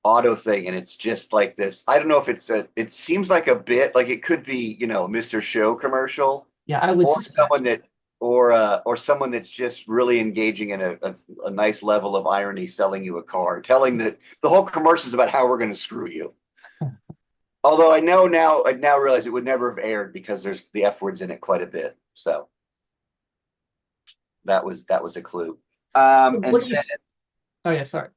auto thing, and it's just like this. I don't know if it seems like a bit like it could be, Mr. Show commercial Yeah, I would or suspect. or someone that's just really engaging in a nice level of irony selling you a car, telling that the whole commercial is about how we're going to screw you. Although I now realize it would never have aired because there's the F words in it quite a bit. So that was a clue. What And do you? Oh yeah, sorry.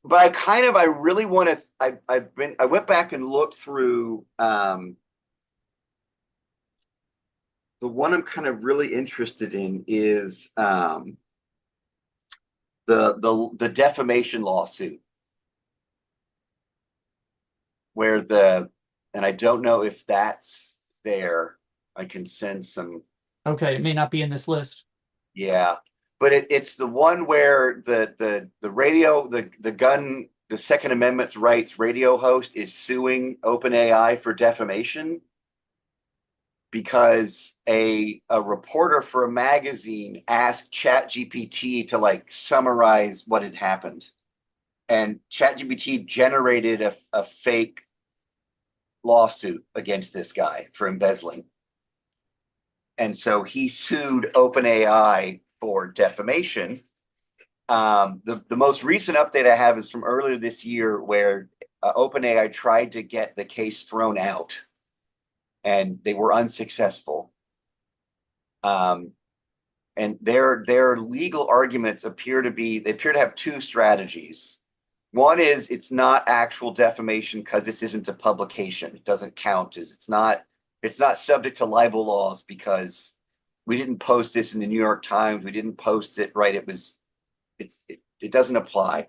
but I really want to. I went back and looked through the one I'm kind of really interested in is the defamation lawsuit where and I don't know if that's there. I can send some. Okay, it may not be in this list. Yeah, but it's the one where the radio the Second Amendment's rights radio host is suing OpenAI for defamation because a reporter for a magazine asked ChatGPT to like summarize what had happened, and ChatGPT generated a fake lawsuit against this guy for embezzling. And so he sued OpenAI for defamation. The most recent update I have is from earlier this year where OpenAI tried to get the case thrown out and they were unsuccessful. Um, and their legal arguments appear to have two strategies. One is it's not actual defamation because this isn't a publication. It doesn't count as it's not subject to libel laws because we didn't post this in the New York Times. We didn't post it right. It doesn't apply.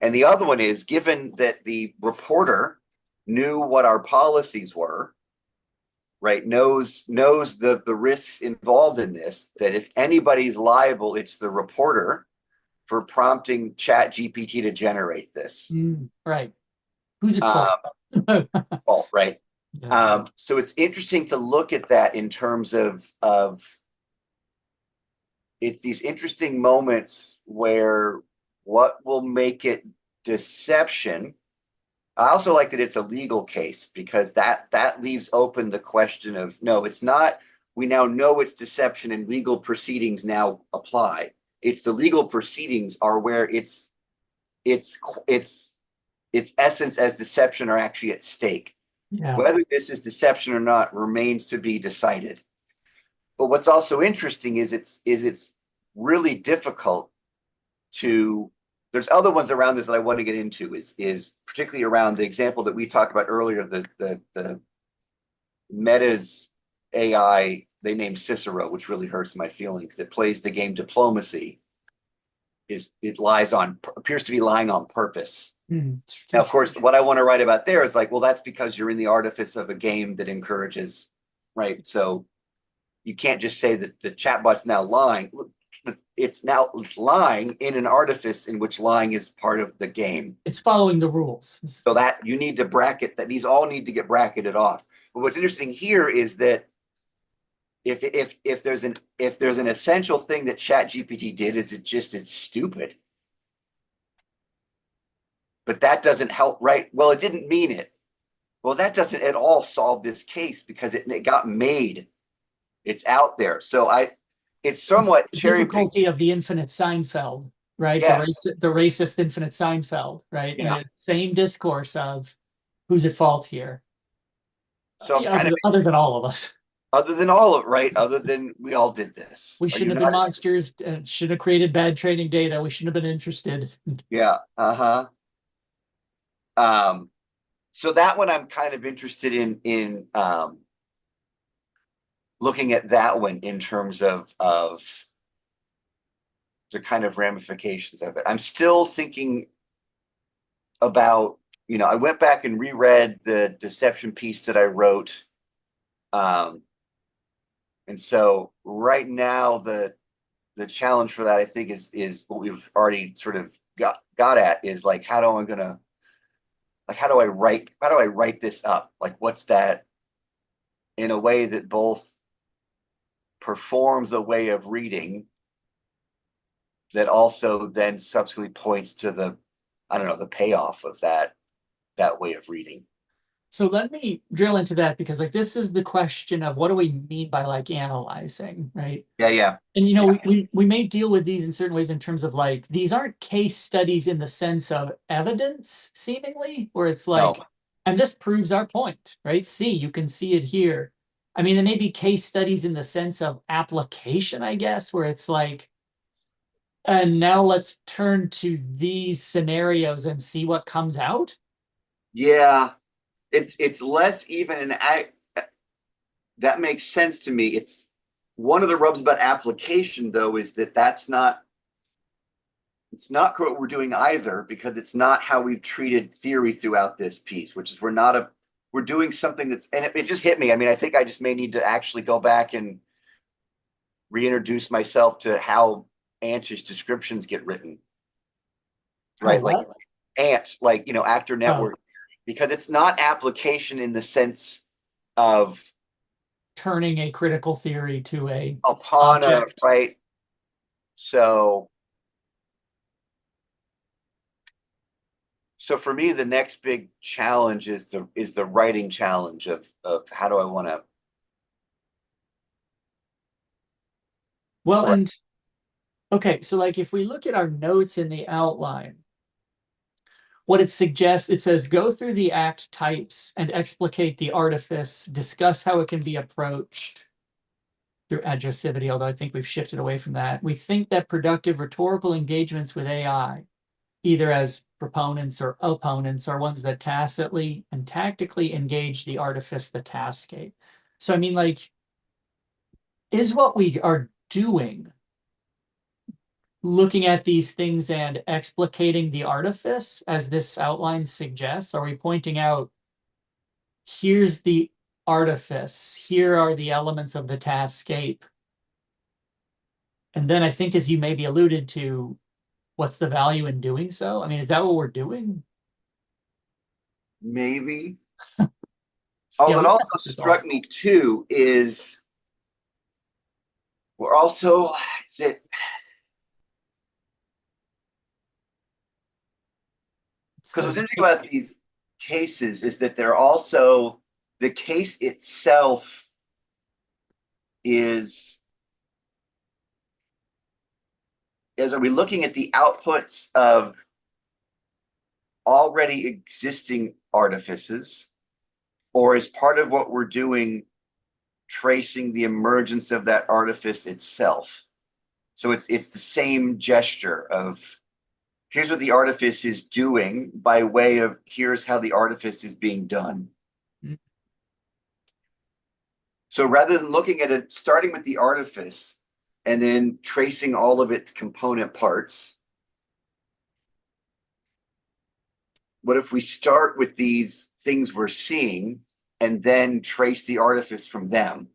And the other one is given that the reporter knew what our policies were, right? Knows the risks involved in this, that if anybody's liable, it's the reporter for prompting Chat GPT to generate this. Right. Who's it for? Um, fault, right? Yeah. So it's interesting to look at that in terms of it's these interesting moments where what will make it deception. I also like that it's a legal case because that leaves open the question of no, it's not. We now know it's deception and legal proceedings now apply. It's the legal proceedings are where it's its essence as deception are actually at stake. Yeah. Whether this is deception or not remains to be decided. But what's also interesting is it's really difficult to there's other ones around this that I want to get into is particularly around the example that we talked about earlier, the Meta's AI they named Cicero, which really hurts my feelings. It plays the game diplomacy. It appears to be lying on purpose. Now, of course, what I want to write about there is like, well, that's because you're in the artifice of a game that encourages, right? So you can't just say that the chatbot's now lying. It's now lying in an artifice in which lying is part of the game. It's following the rules. So that you need to bracket that. These all need to get bracketed off. But what's interesting here is that if there's an essential thing that ChatGPT did, is it's stupid. But that doesn't help, right? Well, it didn't mean it. Well, that doesn't at all solve this case because it got made. It's out there. So it's somewhat The cherry picked. difficulty of the infinite Seinfeld, right? Yes. The racist infinite Seinfeld, right? Yeah. Same discourse of who's at fault here, So I'm kind of other than all of us. other than all of right, other than we all did this. We Are you shouldn't have been not? monsters. Should have created bad training data. We shouldn't have been interested. Yeah. Uh-huh. So that one I'm kind of interested in looking at that one in terms of the kind of ramifications of it. I'm still thinking about, I went back and reread the deception piece that I wrote. And so right now the challenge for that I think is what we've already sort of got at is like how do I write this up? Like what's that in a way that both performs a way of reading that also then subsequently points to the payoff of that way of reading. So let me drill into that because like this is the question of what do we mean by like analyzing, right? Yeah, yeah, And yeah. we may deal with these in certain ways in terms of like these aren't case studies in the sense of evidence, seemingly, where it's No. like, and this proves our point, right? See, you can see it here. I mean, there may be case studies in the sense of application, I guess, where it's like, and now let's turn to these scenarios and see what comes out. Yeah. It's less even an act that makes sense to me. It's one of the rubs about application though is that it's not what we're doing either because it's not how we've treated theory throughout this piece, which is we're doing something that's and it just hit me. I mean, I think I just may need to actually go back and reintroduce myself to how Ant's descriptions get written. Oh, Right. Like what? Actor Oh, Network, because it's not application in the sense of turning a critical theory to a upon a object. right. So for me, the next big challenge is the writing challenge of how do I want to Well, write? and okay, so like if we look at our notes in the outline, what it suggests, it says go through the act types and explicate the artifice, discuss how it can be approached through addressivity, although I think we've shifted away from that. We think that productive rhetorical engagements with AI, either as proponents or opponents, are ones that tacitly and tactically engage the artifice, the taskate. So, I mean, like, is what we are doing looking at these things and explicating the artifice as this outline suggests? Are we pointing out, here's the artifice, here are the elements of the taskscape? And then I think, as you maybe alluded to, what's the value in doing so? I mean, is that what we're doing? Maybe. Oh, Yeah, that we also practice this all. struck me too is we're also is it because So what's interesting about these cases is that they're also the case itself is are we looking at the outputs of already existing artifices or is part of what we're doing tracing the emergence of that artifice itself? So it's the same gesture of here's what the artifice is doing by way of here's how the artifice is being done. So rather than looking at it, starting with the artifice and then tracing all of its component parts, what if we start with these things we're seeing and then trace the artifice from them?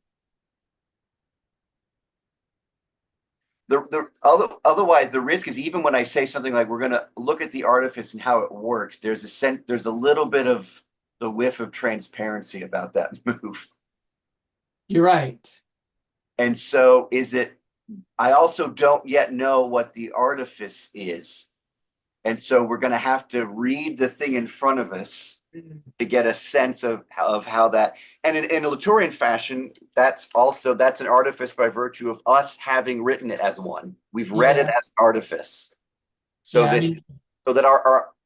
Otherwise, the risk is, even when I say something like we're going to look at the artifice and how it works, there's a little bit of the whiff of transparency about that move. You're right. And so I also don't yet know what the artifice is. And so we're going to have to read the thing in front of us to get a sense of how that, and in a Latourian fashion, that's an artifice by virtue of us having written it as one. We've read it Yeah. as an artifice. So Yeah. I that mean,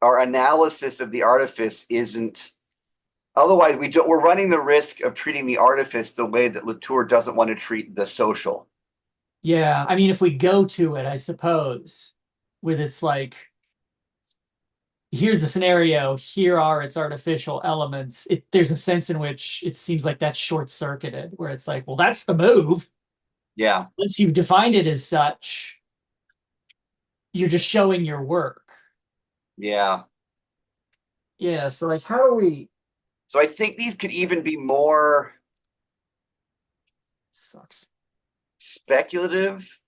our analysis of the artifice isn't, otherwise we're running the risk of treating the artifice the way that Latour doesn't want to treat the social. yeah. I mean, if we go to it, I suppose, with its like, here's the scenario, here are its artificial elements. There's a sense in which it seems like that's short circuited, where it's like, well, that's the move. Yeah. Once you've defined it as such, you're just showing your work. Yeah. Yeah. So, like, how do we? So I think these could even be more Sucks. speculative,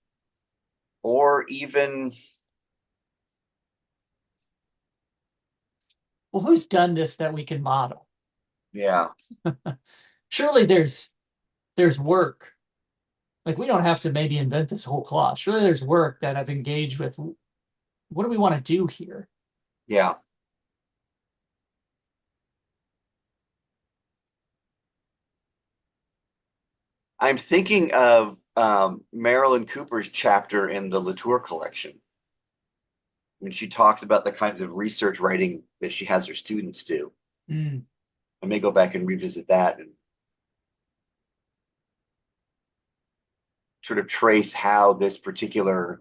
or even, Well, who's done this that we can model? yeah. Surely there's work. Like, we don't have to maybe invent this whole cloth. Surely there's work that I've engaged with. What do we want to do here? Yeah. I'm thinking of Marilyn Cooper's chapter in the Latour collection when she talks about the kinds of research writing that she has her students do. Mm, I may go back and revisit that and sort of trace how this particular,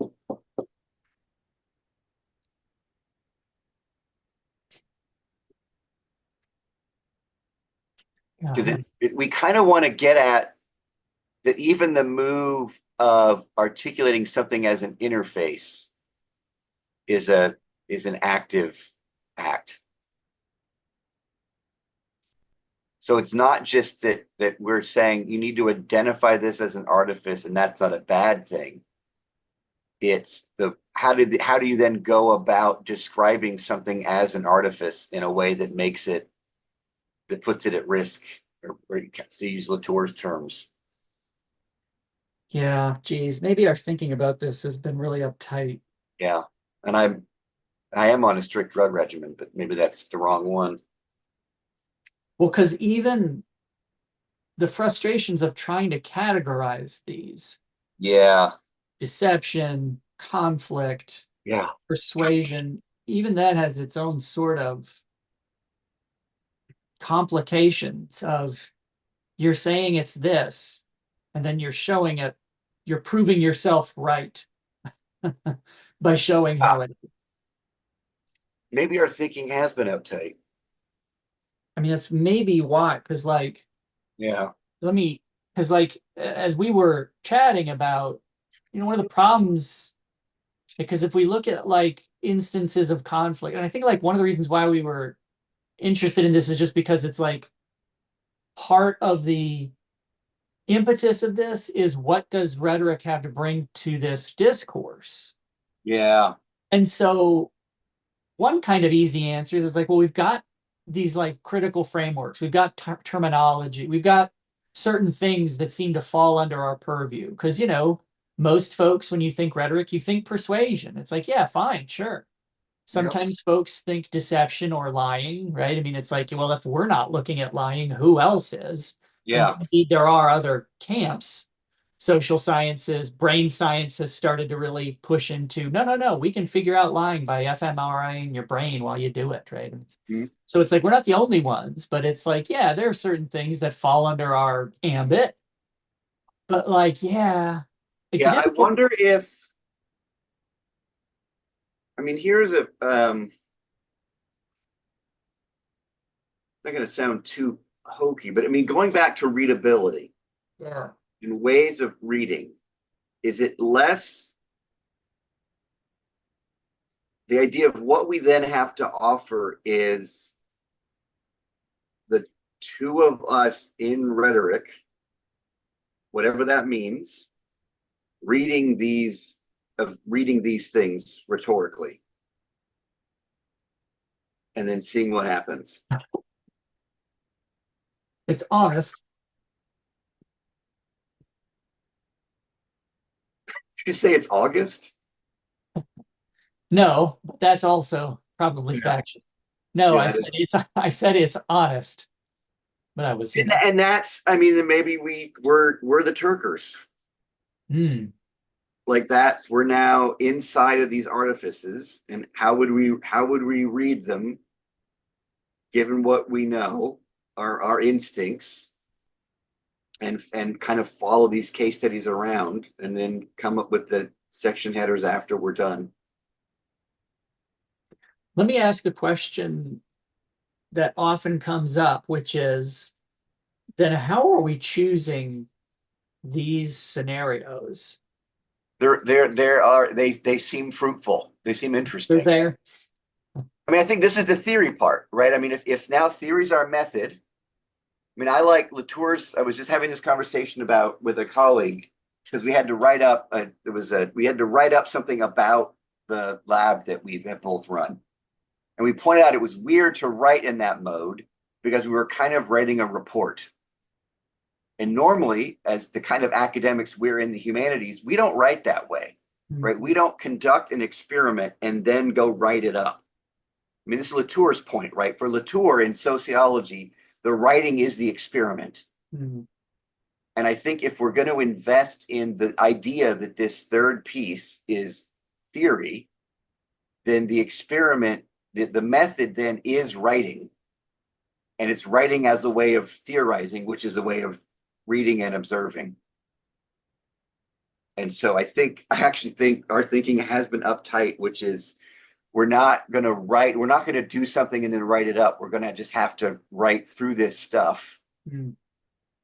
God, because we kind of want to get at that even the move of articulating something as an interface is an active act. So it's not just that we're saying you need to identify this as an artifice, and that's not a bad thing. It's how do you then go about describing something as an artifice in a way that puts it at risk, or to use Latour's terms. yeah, geez, maybe our thinking about this has been really uptight. Yeah, and I am on a strict drug regimen, but maybe that's the wrong one. Well, because even the frustrations of trying to categorize these Yeah, deception, conflict, yeah, persuasion, even that has its own sort of complications of you're saying it's this, and then you're showing it, you're proving yourself right by showing how it. maybe our thinking has been uptight. I mean, that's maybe why, because like, Yeah, let me, because like, as we were chatting about, one of the problems, because if we look at like instances of conflict, and I think like one of the reasons why we were interested in this is just because it's like part of the impetus of this is what does rhetoric have to bring to this discourse? yeah, And so one kind of easy answer is like, well, we've got these like critical frameworks, we've got terminology, we've got certain things that seem to fall under our purview. Because, most folks, when you think rhetoric, you think persuasion. It's like, yeah, fine, sure. yep, Sometimes folks think deception or lying, right? I mean, it's like, well, if we're not looking at lying, who else is? And yeah, indeed, there are other camps. Social sciences, brain science has started to really push into no, no, no, we can figure out lying by fMRIing your brain while you do it, right? mm, So it's like we're not the only ones, but it's like, yeah, there are certain things that fall under our ambit. But like, yeah, like the yeah. I difficult, wonder if, I mean, here's a not going to sound too hokey, but I mean, going back to readability yeah. and ways of reading, is it less the idea of what we then have to offer is the two of us in rhetoric, whatever that means, reading these things rhetorically and then seeing what happens. It's honest. Did you say it's August? No, but that's also probably Yeah. faction. No, Yeah, that is. I said it's honest, but I was, And that's, I mean, maybe we're the Turkers. hmm. Like we're now inside of these artifices, and how would we read them given what we know, our instincts, and kind of follow these case studies around and then come up with the section headers after we're done. Let me ask a question that often comes up, which is then how are we choosing these scenarios? They seem fruitful. They seem They're interesting. there. I mean, I think this is the theory part, right? I mean, if now theories are method, I mean, I like Latour's. I was just having this conversation about with a colleague because we had to write up. We had to write up something about the lab that we have both run, and we pointed out it was weird to write in that mode because we were kind of writing a report. And normally, as the kind of academics we're in the humanities, we don't write that way, Hmm. right? We don't conduct an experiment and then go write it up. I mean, this is Latour's point, right? For Latour in sociology, the writing is the experiment. Hmm. And I think if we're going to invest in the idea that this third piece is theory, then the experiment, the method then is writing. And it's writing as a way of theorizing, which is a way of reading and observing. And so I actually think our thinking has been uptight, which is we're not going to do something and then write it up. We're going to just have to write through this stuff. Hmm.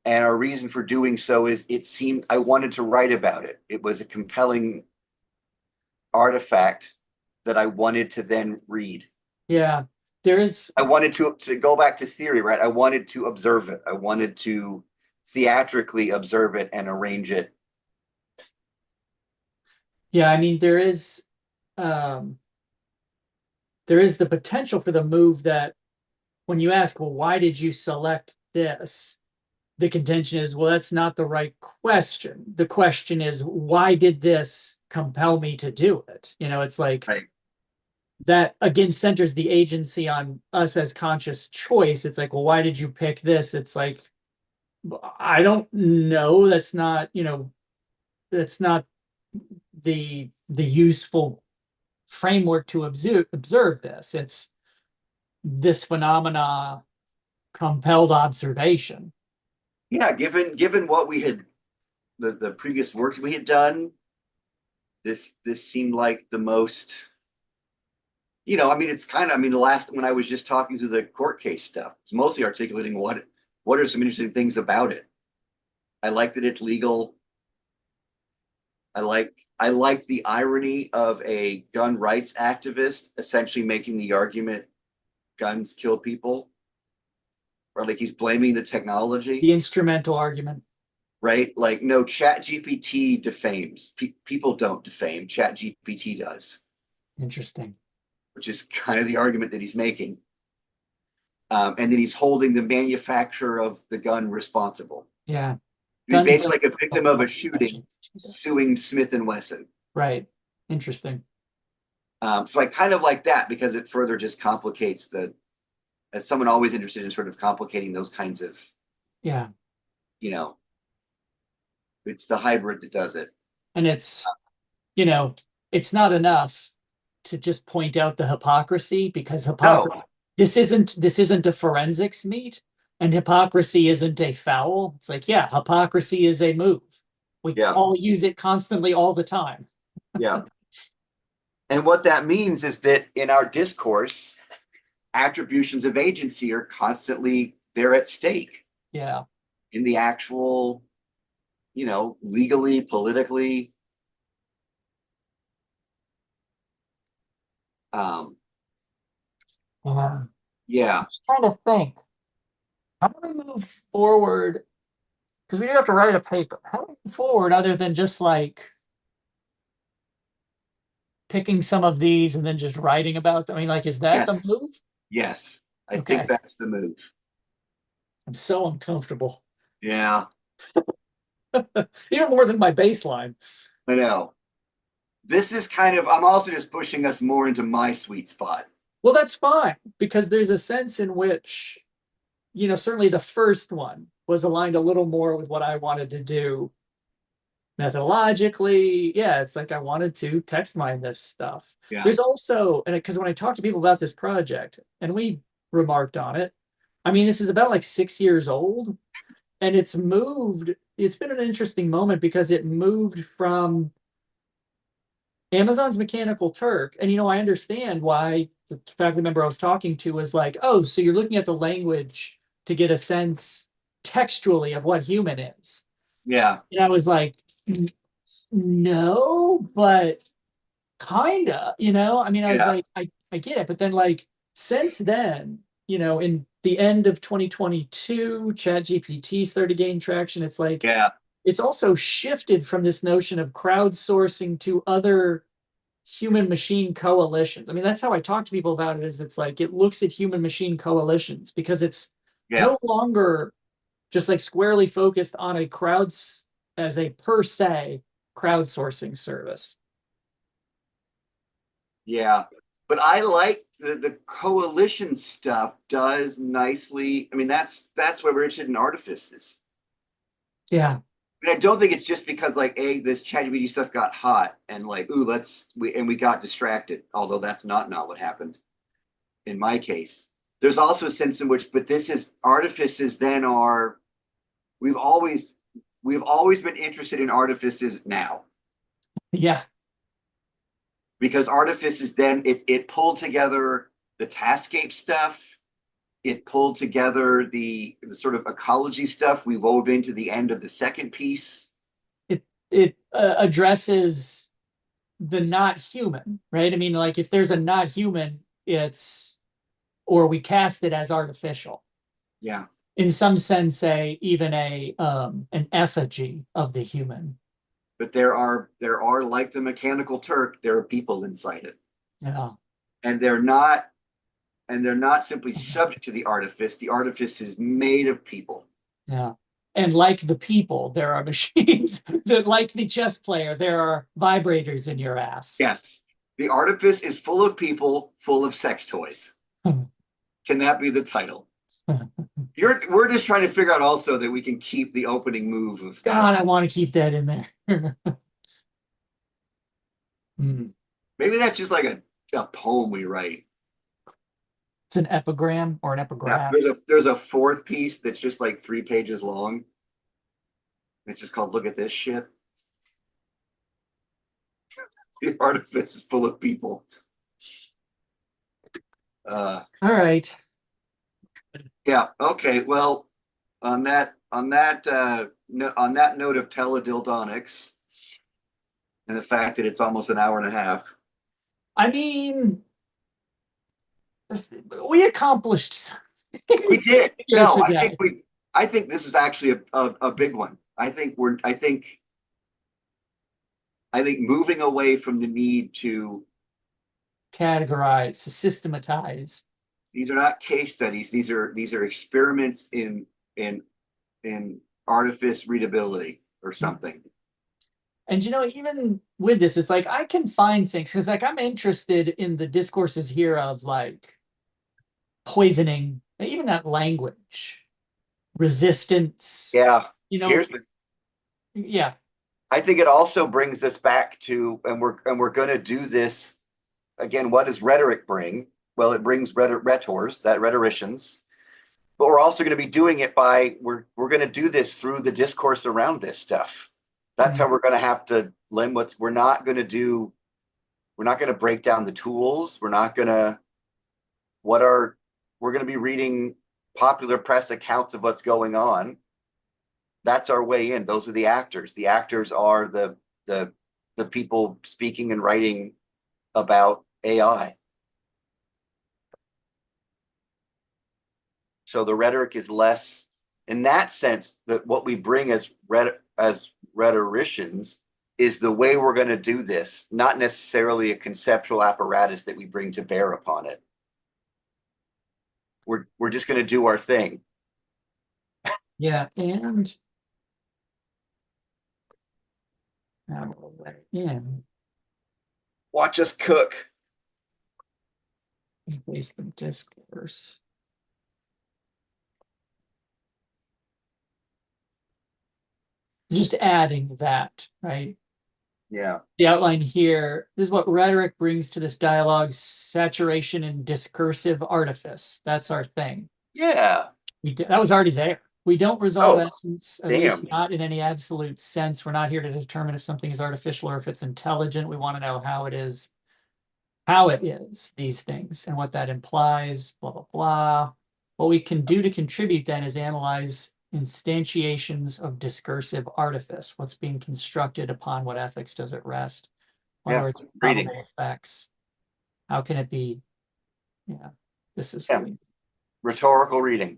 And our reason for doing so is I wanted to write about it. It was a compelling artifact that I wanted to then read. Yeah, there is. I wanted to go back to theory, right? I wanted to observe it. I wanted to theatrically observe it and arrange it. Yeah, I mean, um, there is the potential for the move that when you ask, well, why did you select this? The contention is, well, that's not the right question. The question is, why did this compel me to do it? It's like Right. that again centers the agency on us as conscious choice. It's like, well, why did you pick this? It's like, I don't know. That's not the useful framework to observe this. It's this phenomena compelled observation. Yeah, given what we had the previous work we had done, this seemed like the most, I mean, it's kind of, I mean, the last when I was just talking through the court case stuff, it's mostly articulating what are some interesting things about it. I like that it's legal. I like the irony of a gun rights activist essentially making the argument guns kill people, or like he's blaming the technology, The instrumental argument. right? Like, no, Chat GPT defames. People don't defame. Chat GPT does, Interesting. which is kind of the argument that he's making. And then he's holding the manufacturer of the gun responsible. Yeah. He's Guns basically don't like a victim of a shooting mention this. suing Smith and Wesson. Right. Interesting. So I kind of like that because it further just complicates as someone always interested in sort of complicating those kinds of, Yeah. you know, it's the hybrid that does it. And you know, it's not enough to just point out the hypocrisy because No, hypocrisy this isn't a forensics meet and hypocrisy isn't a foul. It's like, yeah, hypocrisy is a move. We yeah, all use it constantly all the time. yeah. And what that means is that in our discourse, attributions of agency are constantly they're at stake Yeah. in the actual, legally, politically. Um, I'm yeah. just trying to think. How do we move forward? Because we do have to write a paper. How do we move forward other than just like picking some of these and then just writing about them? I mean, like, is that the Yes. move? Yes. I think Okay. that's the move. I'm so uncomfortable. Yeah, Even more than my baseline. I know. This is kind of, I'm also just pushing us more into my sweet spot. Well, that's fine because there's a sense in which, certainly the first one was aligned a little more with what I wanted to do methodologically. Yeah, it's like I wanted to text mine this stuff. Yeah. There's also, and because when I talk to people about this project and we remarked on it, I mean, this is about like 6 years old and it's been an interesting moment because it moved from Amazon's Mechanical Turk. And, I understand why the faculty member I was talking to was like, oh, so you're looking at the language to get a sense textually of what human is. Yeah. And I was like, no, but kinda, I mean, I was Yeah. like, I get it. But then, like, since then, in the end of 2022, ChatGPT started gaining traction. It's like, Yeah. it's also shifted from this notion of crowdsourcing to other human machine coalitions. I mean, that's how I talk to people about it, is it's like it looks at human machine coalitions because it's Yeah. no longer just like squarely focused on a crowds as a per se crowdsourcing service. Yeah. But I like the coalition stuff does nicely. I mean, that's why we're interested in artifices. Yeah. And I don't think it's just because like this ChatGPT stuff got hot and like ooh we got distracted. Although that's not what happened in my case. There's also a sense in which, but this is artifices. Then are we've always we've always been interested in artifices now Yeah. because artifices then it pulled together the Taskscape stuff. It pulled together the sort of ecology stuff we wove into the end of the second piece. It addresses the not human, right? I mean, like if there's a not human, it's or we cast it as artificial. Yeah. In some sense, even a an effigy of the human. But there are like the Mechanical Turk, there are people inside it. Yeah. And they're not simply subject to the artifice. The artifice is made of people. Yeah. And like the people, there are machines that, like the chess player, there are vibrators in your ass. Yes. The artifice is full of people, full of sex toys. Can that be the title? We're just trying to figure out also that we can keep the opening move of that. God, I want to keep that in there. Hmm. Maybe that's just like a poem we write. It's an epigram or an Yeah, epigraph. there's a fourth piece that's just like 3 pages long. It's just called "Look at This Shit." The artifice is full of people. Uh, All right. yeah. Okay. Well, on that note of teledildonics and the fact that it's almost an hour and a half, I mean, we accomplished we something did. here No, today. I think this is actually a big one. I think moving away from the need to, Categorize, systematize. these are not case studies. These are experiments in in artifice readability or something. And even with this, it's like I can find things because like I'm interested in the discourses here of like poisoning, even that language, resistance, Yeah. you know, Here's the yeah, I think it also brings us back to, and we're going to do this again. What does rhetoric bring? Well, it brings rhetors, that rhetoricians, but we're also going to be doing it by we're going to do this through the discourse around this stuff. That's yeah, how we're going to have to limit. We're not going to do. We're not going to break down the tools. We're not going to. What are we're going to be reading popular press accounts of what's going on. That's our way in. Those are the actors. The actors are the the people speaking and writing about AI. So the rhetoric is less in that sense that what we bring as rhetoricians is the way we're going to do this, not necessarily a conceptual apparatus that we bring to bear upon it. We're just going to do our thing. Yeah, and now we'll let it in. Watch us cook. Is based on discourse. Just adding that, right? Yeah. The outline here, this is what rhetoric brings to this dialogue: saturation and discursive artifice. That's our thing. Yeah. That was already there. We don't resolve Oh, essence, at damn. least not in any absolute sense. We're not here to determine if something is artificial or if it's intelligent. We want to know how it is, these things, and what that implies, blah, blah, blah. What we can do to contribute then is analyze instantiations of discursive artifice. What's being constructed, upon what ethics does it rest? What are its Reading. probable effects? How can it be? Yeah, this is Yeah. really Rhetorical reading.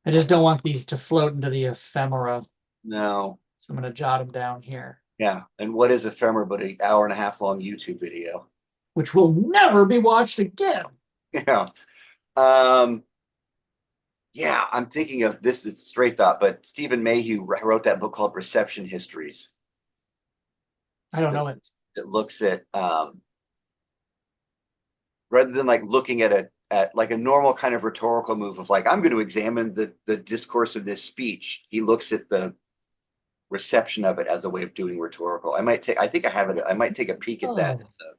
I just don't want these to float into the ephemera. No. So I'm going to jot them down here, Yeah. And what is ephemera but an hour and a half long YouTube video? which will never be watched again. Yeah. Yeah, I'm thinking of this is straight thought, but Stephen Mayhew wrote that book called Reception Histories. I don't know it. That looks at rather than like looking at like a normal kind of rhetorical move of like I'm going to examine the discourse of this speech. He looks at the reception of it as a way of doing rhetorical. I think I have it. I might take a peek at that. Oh,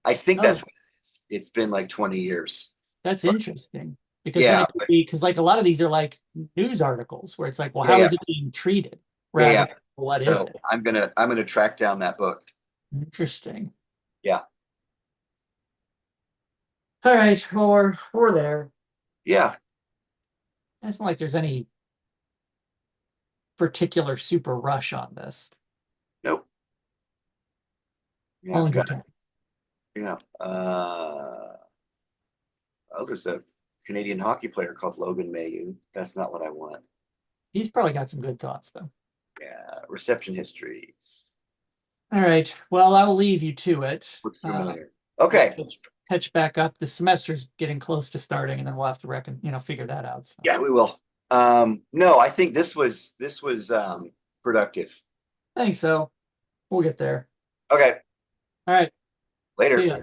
I think that's oh, what it is. It's been like 20 years. that's But interesting. Because then yeah, it could be, because like a lot of these are like news articles where it's like, well, yeah, how yeah, is it being treated? yeah, Rather yeah. than what is So it? I'm gonna track down that book. Interesting. Yeah, All right, well, we're there. yeah. It's not like there's any particular super rush on this. Nope. Yeah, All in got good it. time. Yeah. Oh, there's a Canadian hockey player called Logan Mayhew. That's not what I want. He's probably got some good thoughts though. Yeah, reception histories. All right. Well, I'll leave you to it. Looks Uh, familiar. we'll Okay. catch back up. The semester's getting close to starting, and then we'll have to figure that out. So. Yeah, we will. No, I think this was productive. I think so. We'll get there. Okay. All right. See Later. ya.